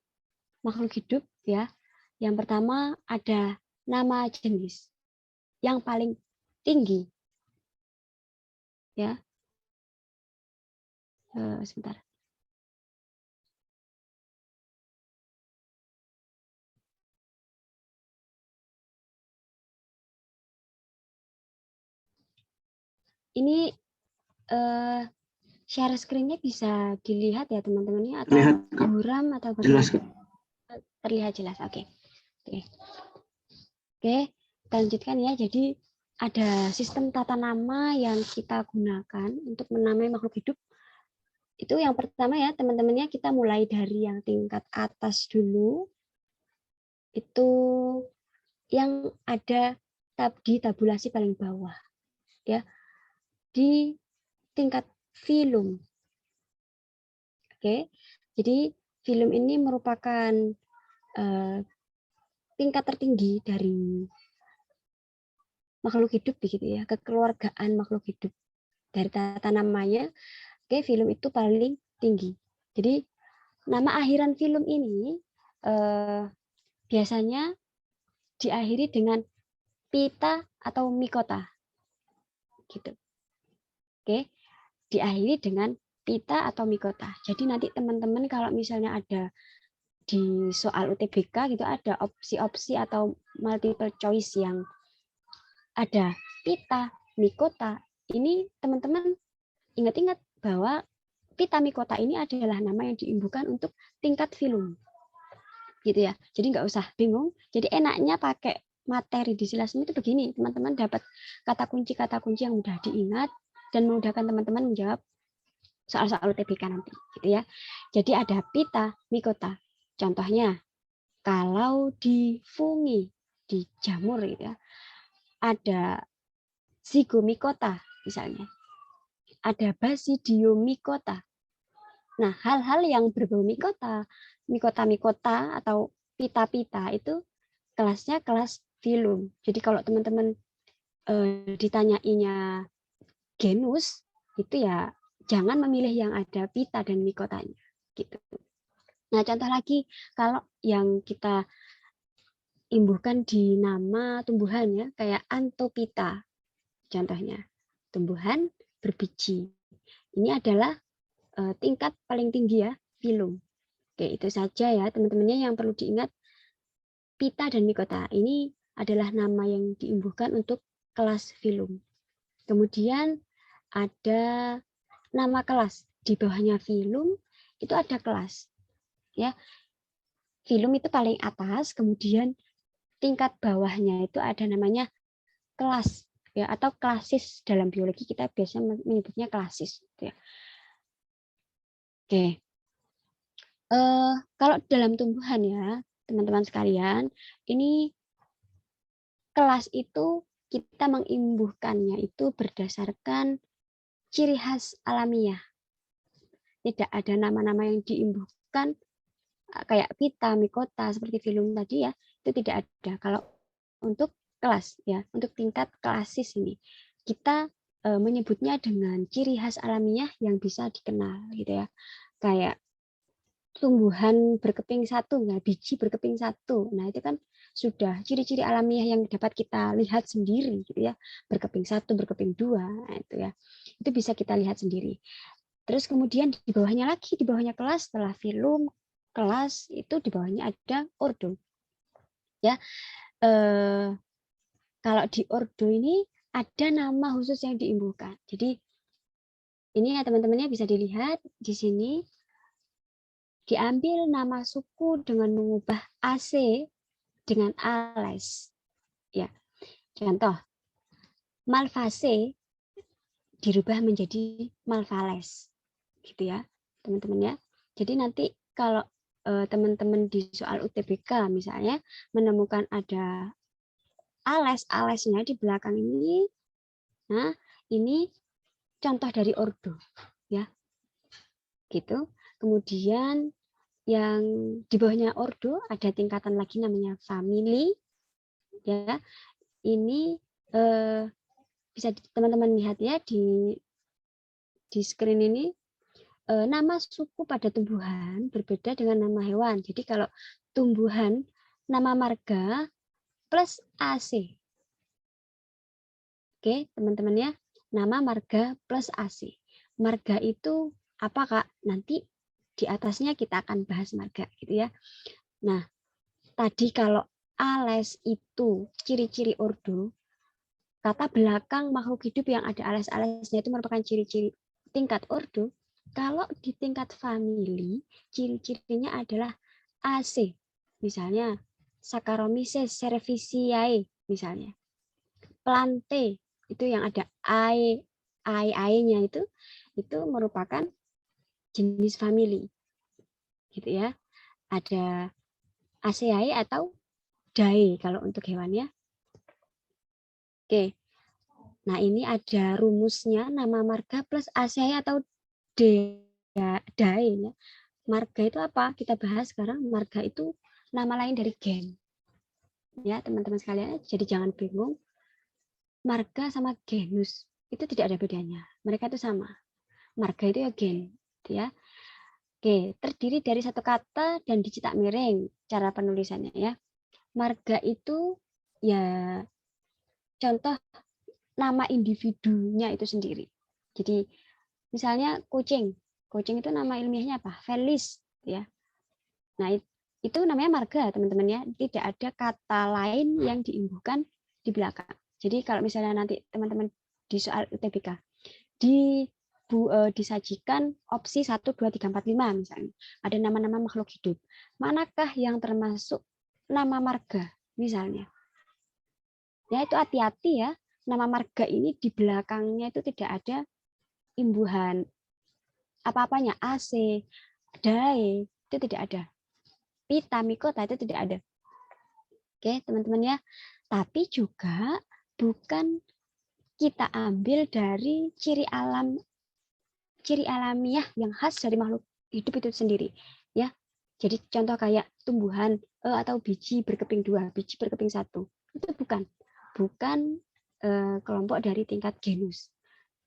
makhluk hidup ya. Yang pertama ada nama jenis yang paling tinggi ya. Sebentar. Ini share screen-nya bisa dilihat ya teman-teman, atau Terlihat, Kak. buram atau Jelas, Kak. terlihat jelas. Oke. Oke, kita lanjutkan ya. Jadi ada sistem tata nama yang kita gunakan untuk menamai makhluk hidup. Itu yang pertama ya teman-temannya, kita mulai dari yang tingkat atas dulu. Itu yang ada di tabulasi paling bawah ya, di tingkat filum. Oke, jadi filum ini merupakan tingkat tertinggi dari makhluk hidup begitu ya, kekeluargaan makhluk hidup. Dari tata namanya, oke, filum itu paling tinggi. Jadi nama akhiran filum ini biasanya diakhiri dengan pita atau mikota. Gitu. Oke, diakhiri dengan pita atau mikota. Jadi nanti teman-teman kalau misalnya ada di soal UTBK gitu, ada opsi-opsi atau multiple choice yang ada pita, mikota, ini teman-teman ingat-ingat bahwa pita mikota ini adalah nama yang diimbuhkan untuk tingkat filum. Gitu ya. Jadi nggak usah bingung. Jadi enaknya pakai materi di Silasnum itu begini, teman-teman dapat kata kunci yang mudah diingat dan memudahkan teman-teman menjawab soal-soal UTBK nanti, gitu ya. Jadi ada pita, mikota. Contohnya, kalau di fungi, di jamur gitu ya, ada zigomikota misalnya, ada basidiomikota. Nah, hal-hal yang berbau mikota, mikota atau pita-pita itu kelasnya kelas filum. Jadi kalau teman-teman ditanyainya genus, itu ya jangan memilih yang ada pita dan mikotanya. Gitu. Nah, contoh lagi, kalau yang kita imbuhkan di nama tumbuhan ya, kayak Anthophyta. Contohnya, tumbuhan berbiji. Ini adalah tingkat paling tinggi ya, filum. Oke, itu saja ya teman-temannya yang perlu diingat. Pita dan mikota ini adalah nama yang diimbuhkan untuk kelas filum. Kemudian ada nama kelas. Di bawahnya filum itu ada kelas. Ya. Filum itu paling atas, kemudian tingkat bawahnya itu ada namanya kelas ya, atau klasis. Dalam biologi kita biasa menyebutnya klasis gitu ya. Oke. Kalau dalam tumbuhan ya, teman-teman sekalian, ini kelas itu kita mengimbuhkannya itu berdasarkan ciri khas alamiah. Tidak ada nama-nama yang diimbuhkan kayak pita, mikota seperti filum tadi ya, itu tidak ada. Kalau untuk kelas ya, untuk tingkat klasis ini kita menyebutnya dengan ciri khas alamiah yang bisa dikenal gitu ya. Kayak tumbuhan berkeping satu, ya, biji berkeping satu. Nah, itu kan sudah ciri-ciri alamiah yang dapat kita lihat sendiri gitu ya. Berkeping satu, berkeping dua, nah, itu ya. Itu bisa kita lihat sendiri. Terus kemudian di bawahnya lagi, di bawahnya kelas, setelah filum, kelas, itu di bawahnya ada ordo. Ya. Kalau di ordo ini ada nama khusus yang diimbuhkan. Jadi ini ya teman-temannya bisa dilihat di sini. Diambil nama suku dengan mengubah AC dengan ales. Ya, contoh, Malvaceae dirubah menjadi Malvales, gitu ya, teman-teman ya. Jadi nanti kalau teman-teman di soal UTBK misalnya menemukan ada ales-alesnya di belakang ini, nah ini contoh dari ordo, ya, gitu. Kemudian yang di bawahnya ordo ada tingkatan lagi namanya family, ya. Ini bisa teman-teman lihat ya di screen ini, nama suku pada tumbuhan berbeda dengan nama hewan. Jadi kalau tumbuhan nama marga plus AC. Oke, teman-teman ya, nama marga plus AC. Marga itu apa, Kak? Nanti di atasnya kita akan bahas marga gitu ya. Nah, tadi kalau ales itu ciri-ciri ordo, kata belakang makhluk hidup yang ada ales-alesnya itu merupakan ciri-ciri tingkat ordo. Kalau di tingkat famili, ciri-cirinya adalah AC. Misalnya Saccharomyces cerevisiae misalnya. Plante itu yang ada nya itu merupakan jenis famili. Gitu ya. Ada Aceae atau Dae kalau untuk hewan ya. Oke. Nah, ini ada rumusnya nama marga plus Aceae atau Dae ya. Marga itu apa? Kita bahas sekarang. Marga itu nama lain dari gen. Ya, teman-teman sekalian, jadi jangan bingung. Marga sama genus itu tidak ada bedanya. Mereka itu sama. Marga itu ya gen, ya. Oke, terdiri dari satu kata dan dicetak miring cara penulisannya ya. Marga itu ya contoh nama individunya itu sendiri. Jadi misalnya kucing. Kucing itu nama ilmiahnya apa? Felis ya. Nah, itu namanya marga, teman-teman ya. Tidak ada kata lain yang diimbuhkan di belakang. Jadi kalau misalnya nanti teman-teman di soal UTBK disajikan opsi 1, 2, 3, 4, 5 misalnya. Ada nama-nama makhluk hidup. Manakah yang termasuk nama marga misalnya? Ya itu hati-hati ya. Nama marga ini di belakangnya itu tidak ada imbuhan apa-apanya. AC, Dae, itu tidak ada. Pita, mikota itu tidak ada. Oke, teman-teman ya. Tapi juga bukan kita ambil dari ciri alamiah yang khas dari makhluk hidup itu sendiri, ya. Jadi contoh kayak tumbuhan atau biji berkeping 2, biji berkeping 1, itu bukan kelompok dari tingkat genus.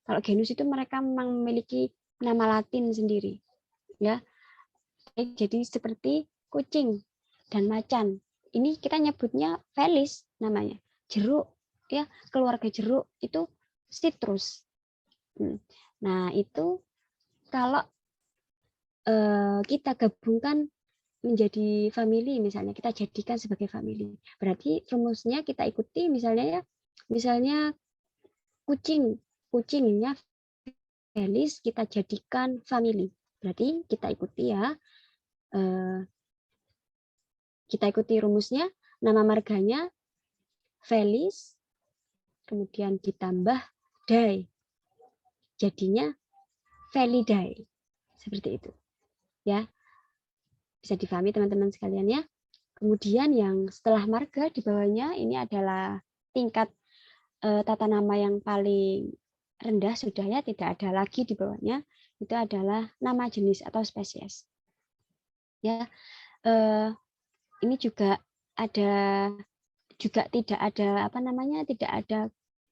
Kalau genus itu mereka memang memiliki nama Latin sendiri, ya. Jadi seperti kucing dan macan. Ini kita nyebutnya Felis namanya. Jeruk, ya, keluarga jeruk itu citrus. Nah, itu kalau kita gabungkan menjadi family, misalnya kita jadikan sebagai family. Berarti rumusnya kita ikuti misalnya ya. Misalnya kucingnya Felis kita jadikan family. Berarti kita ikuti ya. Kita ikuti rumusnya, nama marganya Felis, kemudian ditambah Day. Jadinya Feliday. Seperti itu. Ya. Bisa difahami teman-teman sekalian ya. Kemudian yang setelah marga di bawahnya ini adalah tingkat tata nama yang paling rendah sudah ya, tidak ada lagi di bawahnya. Itu adalah nama jenis atau spesies. Ya. Ini juga tidak ada tidak ada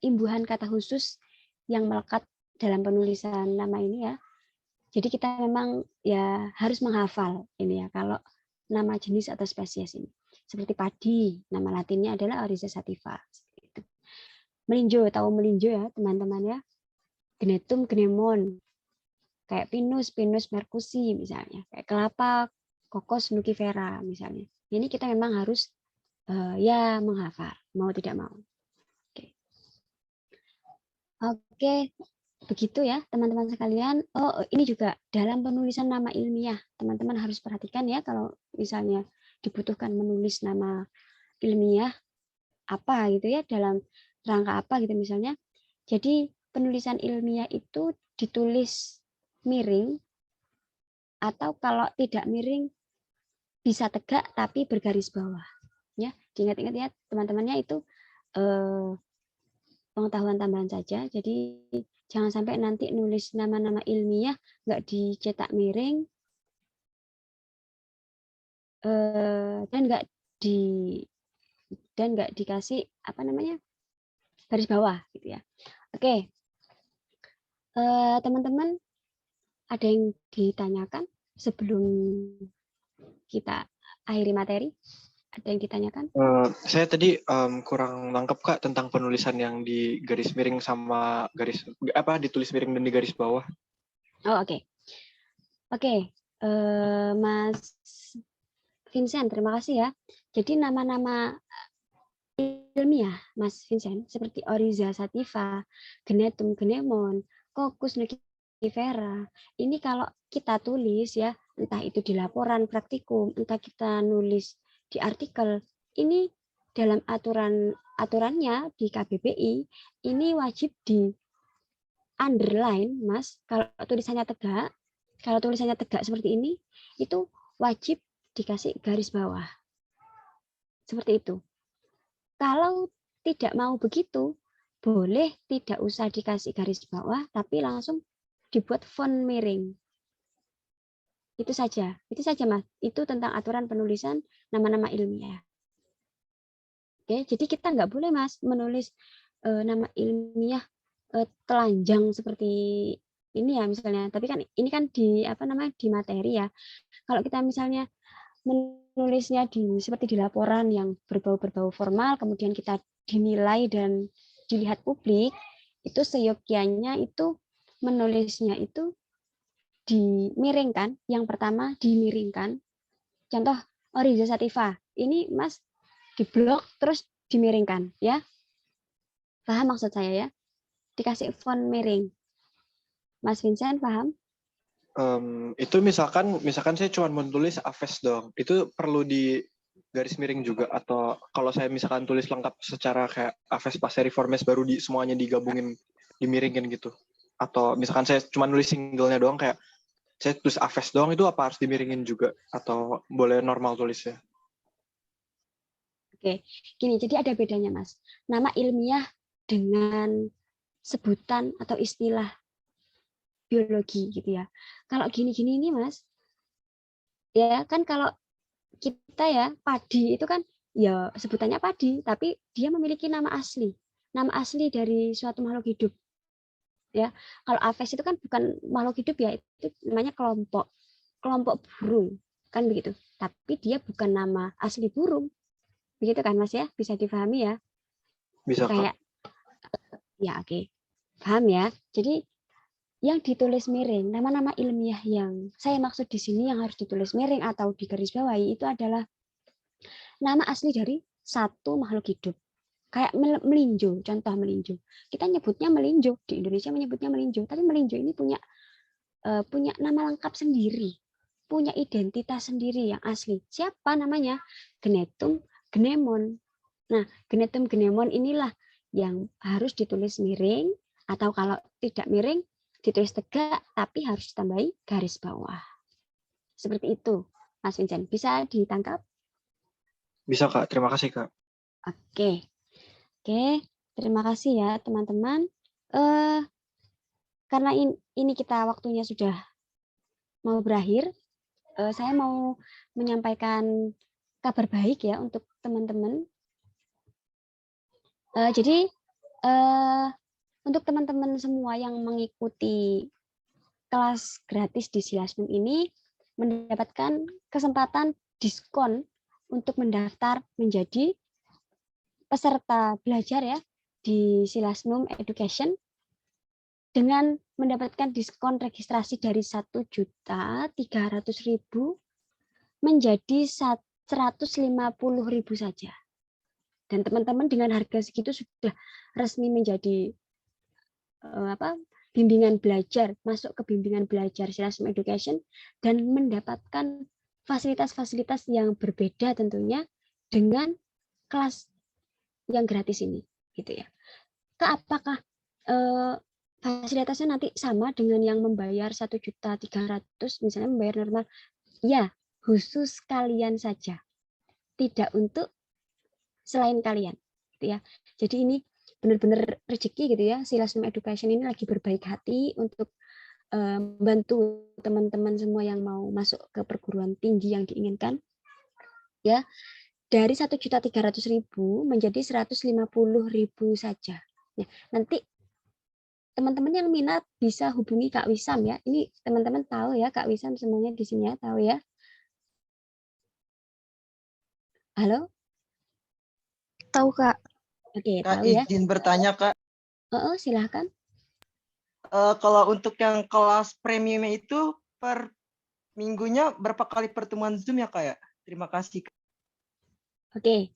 imbuhan kata khusus yang melekat dalam penulisan nama ini ya. Jadi kita memang ya harus menghafal ini ya kalau nama jenis atau spesies ini. Seperti padi, nama latinnya adalah Oryza sativa. Melinjo, tahu melinjo ya teman-teman ya. Gnetum, gnemon. Kayak pinus, pinus mercusi misalnya. Kayak kelapa, Cocos nukifera misalnya. Ini kita memang harus ya menghafal, mau tidak mau. Oke, begitu ya teman-teman sekalian. Oh, ini juga dalam penulisan nama ilmiah, teman-teman harus perhatikan ya kalau misalnya dibutuhkan menulis nama ilmiah apa gitu ya, dalam rangka apa gitu misalnya. Jadi penulisan ilmiah itu ditulis miring atau kalau tidak miring bisa tegak tapi bergaris bawah. Ya, diingat-ingat ya teman-temannya itu pengetahuan tambahan saja. Jadi jangan sampai nanti nulis nama-nama ilmiah nggak dicetak miring dan nggak dikasih garis bawah gitu ya. Oke, teman-teman ada yang ditanyakan sebelum kita akhiri materi? Ada yang ditanyakan? Saya tadi kurang nangkep Kak tentang penulisan yang di garis miring sama ditulis miring dan di garis bawah. Oh oke. Mas Vincent, terima kasih ya. Jadi nama-nama ilmiah Mas Vincent seperti Oryza sativa, Gnetum gnemon, Cocos nukifera. Ini kalau kita tulis ya, entah itu di laporan praktikum, entah kita nulis di artikel, ini dalam aturannya di KBBI ini wajib di underline, Mas. Kalau tulisannya tegak seperti ini, itu wajib dikasih garis bawah. Seperti itu. Kalau tidak mau begitu, boleh tidak usah dikasih garis bawah, tapi langsung dibuat font miring. Itu saja Mas. Itu tentang aturan penulisan nama-nama ilmiah. Oke, jadi kita nggak boleh Mas menulis nama ilmiah telanjang seperti ini ya misalnya. Tapi kan ini kan di di materi ya. Kalau kita misalnya menulisnya seperti di laporan yang berbau formal, kemudian kita dinilai dan dilihat publik, itu seyogyanya itu menulisnya itu dimiringkan. Yang pertama dimiringkan. Contoh Oryza sativa. Ini Mas diblok terus dimiringkan ya. Paham maksud saya ya? Dikasih font miring. Mas Vincent paham? Itu misalkan saya cuma menulis Aves dong. Itu perlu di garis miring juga atau kalau saya misalkan tulis lengkap secara kayak Aves passeriformes baru semuanya digabungin dimiringin gitu. Atau misalkan saya cuma nulis singlenya doang kayak saya tulis Aves doang itu apa harus dimiringin juga atau boleh normal tulisnya? Oke, gini, jadi ada bedanya Mas. Nama ilmiah dengan sebutan atau istilah biologi gitu ya. Kalau gini-gini ini Mas, ya kan kalau kita ya padi itu kan ya sebutannya padi, tapi dia memiliki nama asli dari suatu makhluk hidup. Ya, kalau Aves itu kan bukan makhluk hidup ya, itu namanya kelompok burung kan begitu. Tapi dia bukan nama asli burung, begitu kan Mas ya? Bisa difahami ya? Bisa kayak ya oke. Paham ya? Jadi yang ditulis miring, nama-nama ilmiah yang saya maksud di sini yang harus ditulis miring atau di garis bawahi itu adalah nama asli dari satu makhluk hidup. Kayak melinjo, contoh melinjo. Kita nyebutnya melinjo, di Indonesia menyebutnya melinjo, tapi melinjo ini punya nama lengkap sendiri. punya identitas sendiri yang asli. Siapa namanya? Genetum Genemon. Nah, Genetum Genemon inilah yang harus ditulis miring, atau kalau tidak miring, ditulis tegak, tapi harus ditambahi garis bawah. Seperti itu, Mas Vincent. Bisa ditangkap? Bisa Kak, terima kasih Kak. Oke. Terima kasih ya teman-teman. Karena ini kita waktunya sudah mau berakhir, saya mau menyampaikan kabar baik ya untuk teman-teman. Jadi untuk teman-teman semua yang mengikuti kelas gratis di Silasnum ini mendapatkan kesempatan diskon untuk mendaftar menjadi peserta belajar ya di Silasnum Education dengan mendapatkan diskon registrasi dari 1.300.000 menjadi 150.000 saja. Dan teman-teman dengan harga segitu sudah resmi menjadi bimbingan belajar, masuk ke bimbingan belajar Silasnum Education dan mendapatkan fasilitas-fasilitas yang berbeda tentunya dengan kelas yang gratis ini, gitu ya. Apakah fasilitasnya nanti sama dengan yang membayar 1.300.000 misalnya membayar normal? Ya, khusus kalian saja, tidak untuk selain kalian, gitu ya. Jadi ini benar-benar rezeki gitu ya. Silasnum Education ini lagi berbaik hati untuk membantu teman-teman semua yang mau masuk ke perguruan tinggi yang diinginkan, ya. Dari 1.300.000 menjadi 150.000 saja. Ya, nanti teman-teman yang minat bisa hubungi Kak Wisam ya. Ini teman-teman tahu ya Kak Wisam semuanya di sini ya, tahu ya. Halo? Tahu Kak. Oke, Kak, tahu ya. izin bertanya Kak, Silahkan. kalau untuk yang kelas premium itu per minggunya berapa kali pertemuan Zoom ya Kak ya? Terima kasih Kak. Oke,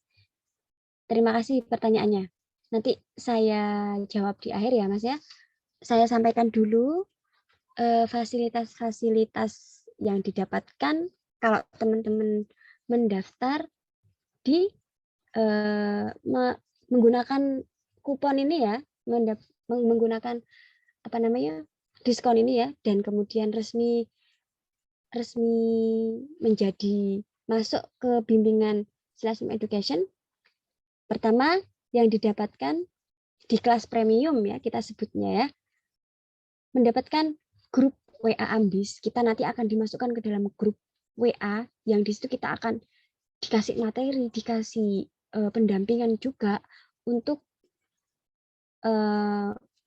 terima kasih pertanyaannya. Nanti saya jawab di akhir ya Mas ya. Saya sampaikan dulu fasilitas-fasilitas yang didapatkan kalau teman-teman mendaftar di menggunakan kupon ini ya, menggunakan diskon ini ya, dan kemudian resmi menjadi masuk ke bimbingan Silasnum Education. Pertama yang didapatkan di kelas premium ya, kita sebutnya ya, mendapatkan grup WA Ambis. Kita nanti akan dimasukkan ke dalam grup WA yang di situ kita akan dikasih materi, dikasih pendampingan juga untuk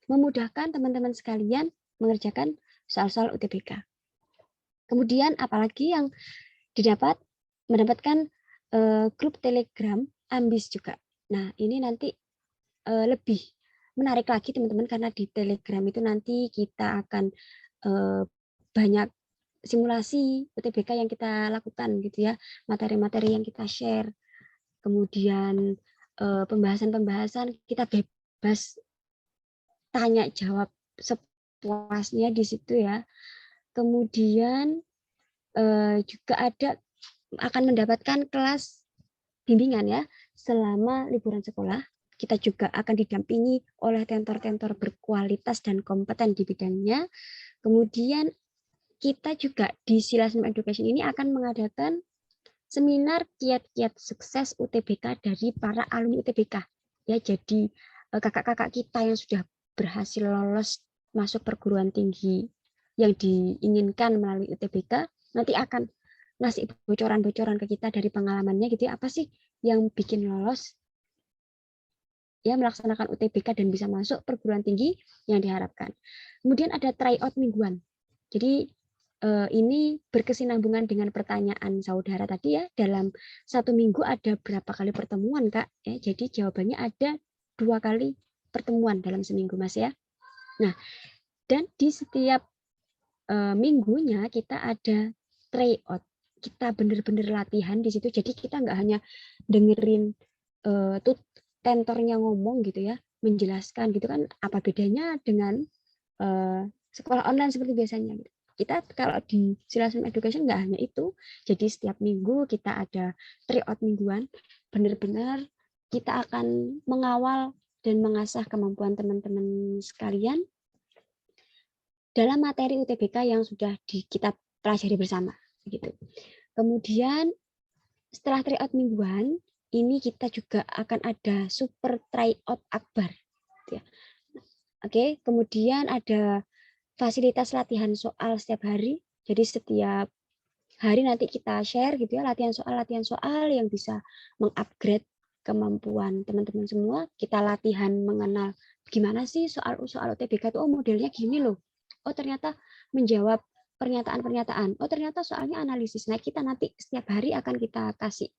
memudahkan teman-teman sekalian mengerjakan soal-soal UTBK. Kemudian apalagi yang mendapatkan grup Telegram Ambis juga. Nah, ini nanti lebih menarik lagi teman-teman, karena di Telegram itu nanti kita akan banyak simulasi UTBK yang kita lakukan gitu ya, materi-materi yang kita share, kemudian pembahasan-pembahasan kita bebas tanya jawab sepuasnya di situ ya. Kemudian juga akan mendapatkan kelas bimbingan ya selama liburan sekolah. Kita juga akan didampingi oleh tentor-tentor berkualitas dan kompeten di bidangnya. Kemudian kita juga di Silasnum Education ini akan mengadakan seminar kiat-kiat sukses UTBK dari para alumni UTBK. Ya, jadi kakak-kakak kita yang sudah berhasil lolos masuk perguruan tinggi yang diinginkan melalui UTBK nanti akan ngasih bocoran-bocoran ke kita dari pengalamannya gitu ya, apa sih yang bikin lolos ya melaksanakan UTBK dan bisa masuk perguruan tinggi yang diharapkan. Kemudian ada tryout mingguan. Jadi ini berkesinambungan dengan pertanyaan saudara tadi ya, dalam 1 minggu ada berapa kali pertemuan Kak? Ya, jadi jawabannya ada 2 kali pertemuan dalam seminggu Mas ya. Nah, dan di setiap minggunya kita ada tryout. Kita benar-benar latihan di situ. Jadi kita nggak hanya dengerin tentornya ngomong gitu ya, menjelaskan gitu kan, apa bedanya dengan sekolah online seperti biasanya gitu. kita kalau di Silasm Education nggak hanya itu. Jadi setiap minggu kita ada tryout mingguan. Benar-benar kita akan mengawal dan mengasah kemampuan teman-teman sekalian dalam materi UTBK yang sudah kita pelajari bersama. Gitu. Kemudian setelah tryout mingguan, ini kita juga akan ada super tryout akbar. Gitu ya. Oke, kemudian ada fasilitas latihan soal setiap hari. Jadi setiap hari nanti kita share gitu ya latihan soal yang bisa mengupgrade kemampuan teman-teman semua. Kita latihan mengenal gimana sih soal UTBK itu, oh modelnya gini loh. Oh ternyata menjawab pernyataan-pernyataan. Oh ternyata soalnya analisis. Nah kita nanti setiap hari akan kita kasih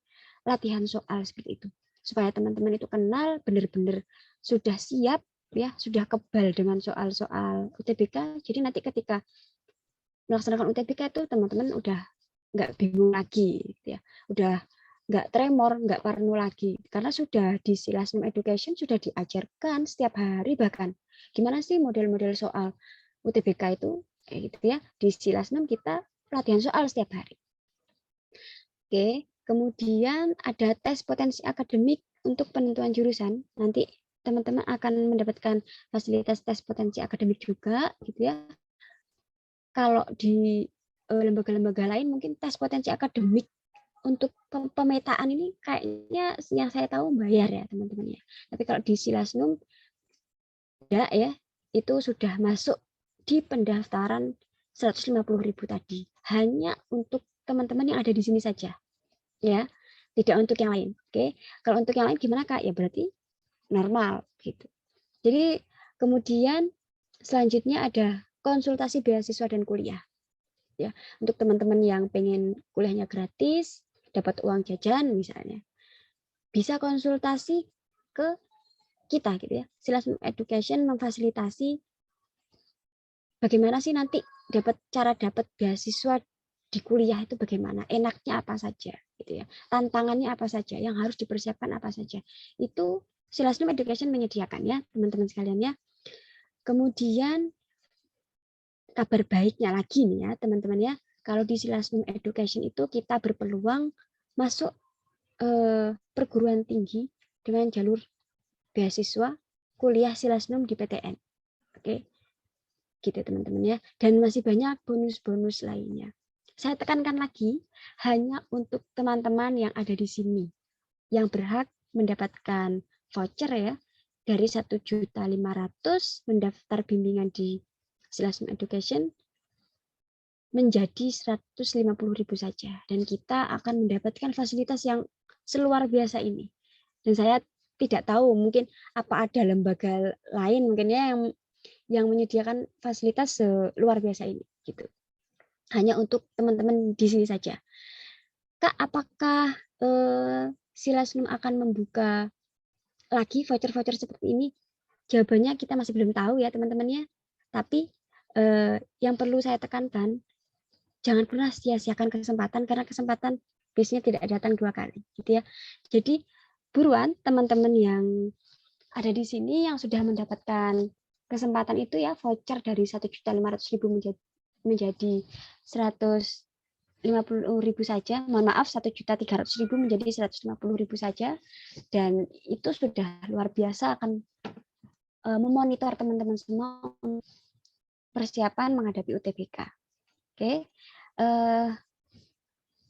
latihan soal seperti itu. Supaya teman-teman itu kenal benar-benar sudah siap ya, sudah kebal dengan soal-soal UTBK. Jadi nanti ketika melaksanakan UTBK itu teman-teman udah nggak bingung lagi, gitu ya. Udah nggak tremor, nggak parno lagi, karena sudah di Silasm Education sudah diajarkan setiap hari bahkan gimana sih model-model soal UTBK itu, kayak gitu ya. Di Silasm kita latihan soal setiap hari. Oke, kemudian ada tes potensi akademik untuk penentuan jurusan. Nanti teman-teman akan mendapatkan fasilitas tes potensi akademik juga, gitu ya. Kalau di lembaga-lembaga lain mungkin tes potensi akademik untuk pemetaan ini kayaknya yang saya tahu bayar ya teman-teman ya. Tapi kalau di Silasm tidak ya, itu sudah masuk di pendaftaran 150.000 tadi. Hanya untuk teman-teman yang ada di sini saja. Ya, tidak untuk yang lain. Oke. Kalau untuk yang lain gimana Kak? Ya berarti normal gitu. Jadi kemudian selanjutnya ada konsultasi beasiswa dan kuliah. Ya, untuk teman-teman yang pengen kuliahnya gratis, dapat uang jajan misalnya, bisa konsultasi ke kita gitu ya. Silasm Education memfasilitasi bagaimana sih nanti cara dapat beasiswa di kuliah itu bagaimana, enaknya apa saja gitu ya, tantangannya apa saja, yang harus dipersiapkan apa saja. Itu Silasm Education menyediakan ya teman-teman sekalian ya. Kemudian kabar baiknya lagi nih ya teman-teman ya, kalau di Silasm Education itu kita berpeluang masuk perguruan tinggi dengan jalur beasiswa kuliah Silasm di PTN. Oke. Gitu teman-teman ya. Dan masih banyak bonus-bonus lainnya. Saya tekankan lagi, hanya untuk teman-teman yang ada di sini yang berhak mendapatkan voucher ya, dari 1.500.000 mendaftar bimbingan di Silasm Education menjadi 150.000 saja, dan kita akan mendapatkan fasilitas yang seluar biasa ini. Dan saya tidak tahu mungkin apa ada lembaga lain mungkin ya yang menyediakan fasilitas seluar biasa ini gitu. Hanya untuk teman-teman di sini saja. Kak, apakah Silasm akan membuka lagi voucher-voucher seperti ini? Jawabannya kita masih belum tahu ya teman-teman ya. Tapi yang perlu saya tekankan, jangan pernah sia-siakan kesempatan, karena kesempatan biasanya tidak datang 2 kali gitu ya. Jadi buruan teman-teman yang ada di sini yang sudah mendapatkan kesempatan itu ya, voucher dari 1.500.000 menjadi 150.000 saja. Mohon maaf, 1.300.000 menjadi 150.000 saja. Dan itu sudah luar biasa akan memonitor teman-teman semua persiapan menghadapi UTBK. Oke.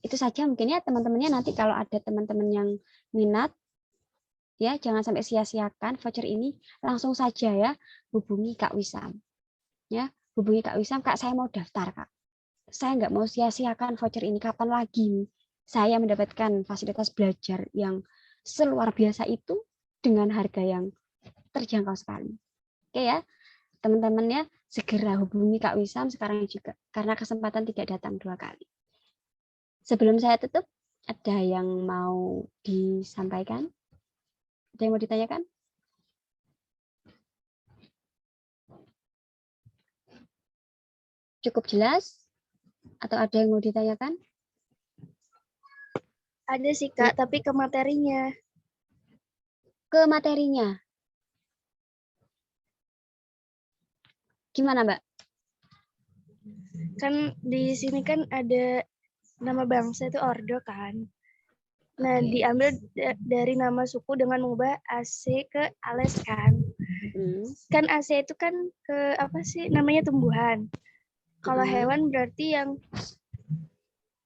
Itu saja mungkin ya teman-temannya. Nanti kalau ada teman-teman yang minat ya, jangan sampai sia-siakan voucher ini, langsung saja ya hubungi Kak Wisam. Ya, hubungi Kak Wisam, Kak saya mau daftar Kak. Saya nggak mau sia-siakan voucher ini, kapan lagi saya mendapatkan fasilitas belajar yang seluar biasa itu dengan harga yang terjangkau sekali. Oke ya, teman-teman ya, segera hubungi Kak Wisam sekarang juga, karena kesempatan tidak datang 2 kali. Sebelum saya tutup, ada yang mau disampaikan? Ada yang mau ditanyakan? Cukup jelas? Atau ada yang mau ditanyakan? Ada sih Kak, tapi ke materinya. Ke materinya. Gimana Mbak? kan di sini kan ada nama bangsa itu Ordo kan. Nah, Oke. diambil dari nama suku dengan mengubah AC ke ales kan. Kan AC itu kan ke apa sih namanya tumbuhan. Kalau hewan berarti yang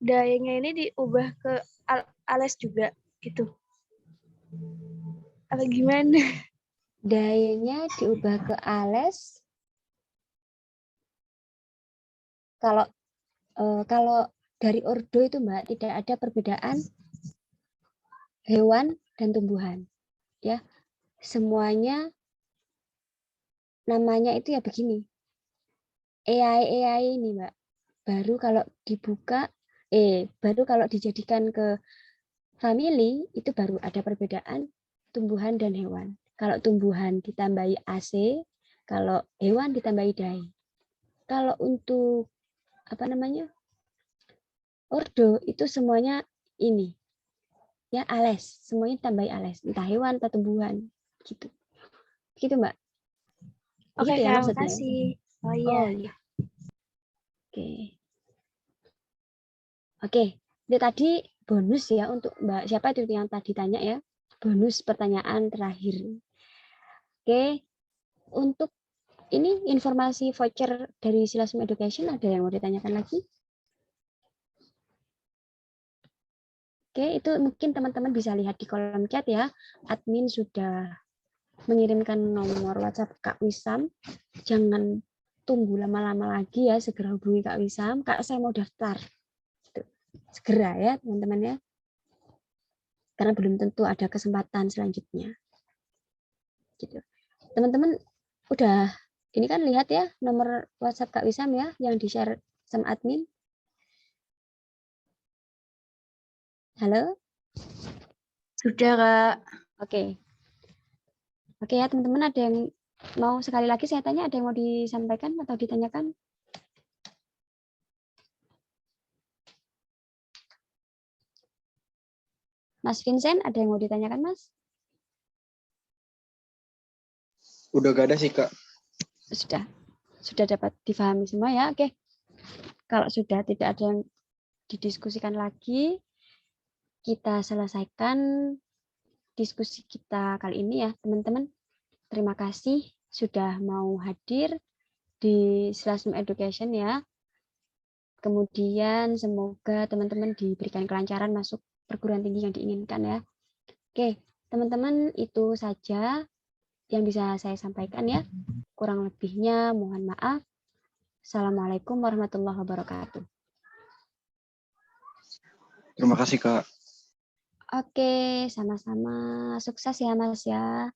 dayanya ini diubah ke ales juga gitu. Apa gimana? Dayanya diubah ke ales. Kalau dari ordo itu Mbak tidak ada perbedaan hewan dan tumbuhan. Ya, semuanya namanya itu ya begini. AI ini Mbak. Baru kalau dijadikan ke family itu baru ada perbedaan tumbuhan dan hewan. Kalau tumbuhan ditambahi AC, kalau hewan ditambahi dai. Kalau untuk ordo itu semuanya ini. Ya, ales, semuanya tambahi ales, entah hewan atau tumbuhan gitu. Gitu, Mbak. Oke, Gitu ya Kak, maksudnya. makasih. Oh iya. Oh iya. Oke. Oke, itu tadi bonus ya untuk Mbak. Siapa itu yang tadi tanya ya? Bonus pertanyaan terakhir. Oke, untuk ini informasi voucher dari Silasm Education ada yang mau ditanyakan lagi? Oke, itu mungkin teman-teman bisa lihat di kolom chat ya. Admin sudah mengirimkan nomor WhatsApp Kak Wisam. Jangan tunggu lama-lama lagi ya, segera hubungi Kak Wisam. Kak, saya mau daftar. Segera ya, teman-teman ya. Karena belum tentu ada kesempatan selanjutnya. Gitu. Teman-teman udah ini kan lihat ya nomor WhatsApp Kak Wisam ya yang di-share sama admin. Halo? Sudah, Kak. Oke. Oke ya teman-teman, ada yang mau sekali lagi saya tanya, ada yang mau disampaikan atau ditanyakan? Mas Vincent, ada yang mau ditanyakan Mas? Udah gak ada sih, Kak. Sudah dapat difahami semua ya. Oke. Kalau sudah tidak ada yang didiskusikan lagi, kita selesaikan diskusi kita kali ini ya teman-teman. Terima kasih sudah mau hadir di Silasm Education ya. Kemudian semoga teman-teman diberikan kelancaran masuk perguruan tinggi yang diinginkan ya. Oke, teman-teman itu saja yang bisa saya sampaikan ya. Kurang lebihnya mohon maaf. Assalamualaikum warahmatullahi wabarakatuh. Terima kasih, Kak. Oke, sama-sama. Sukses ya Mas ya.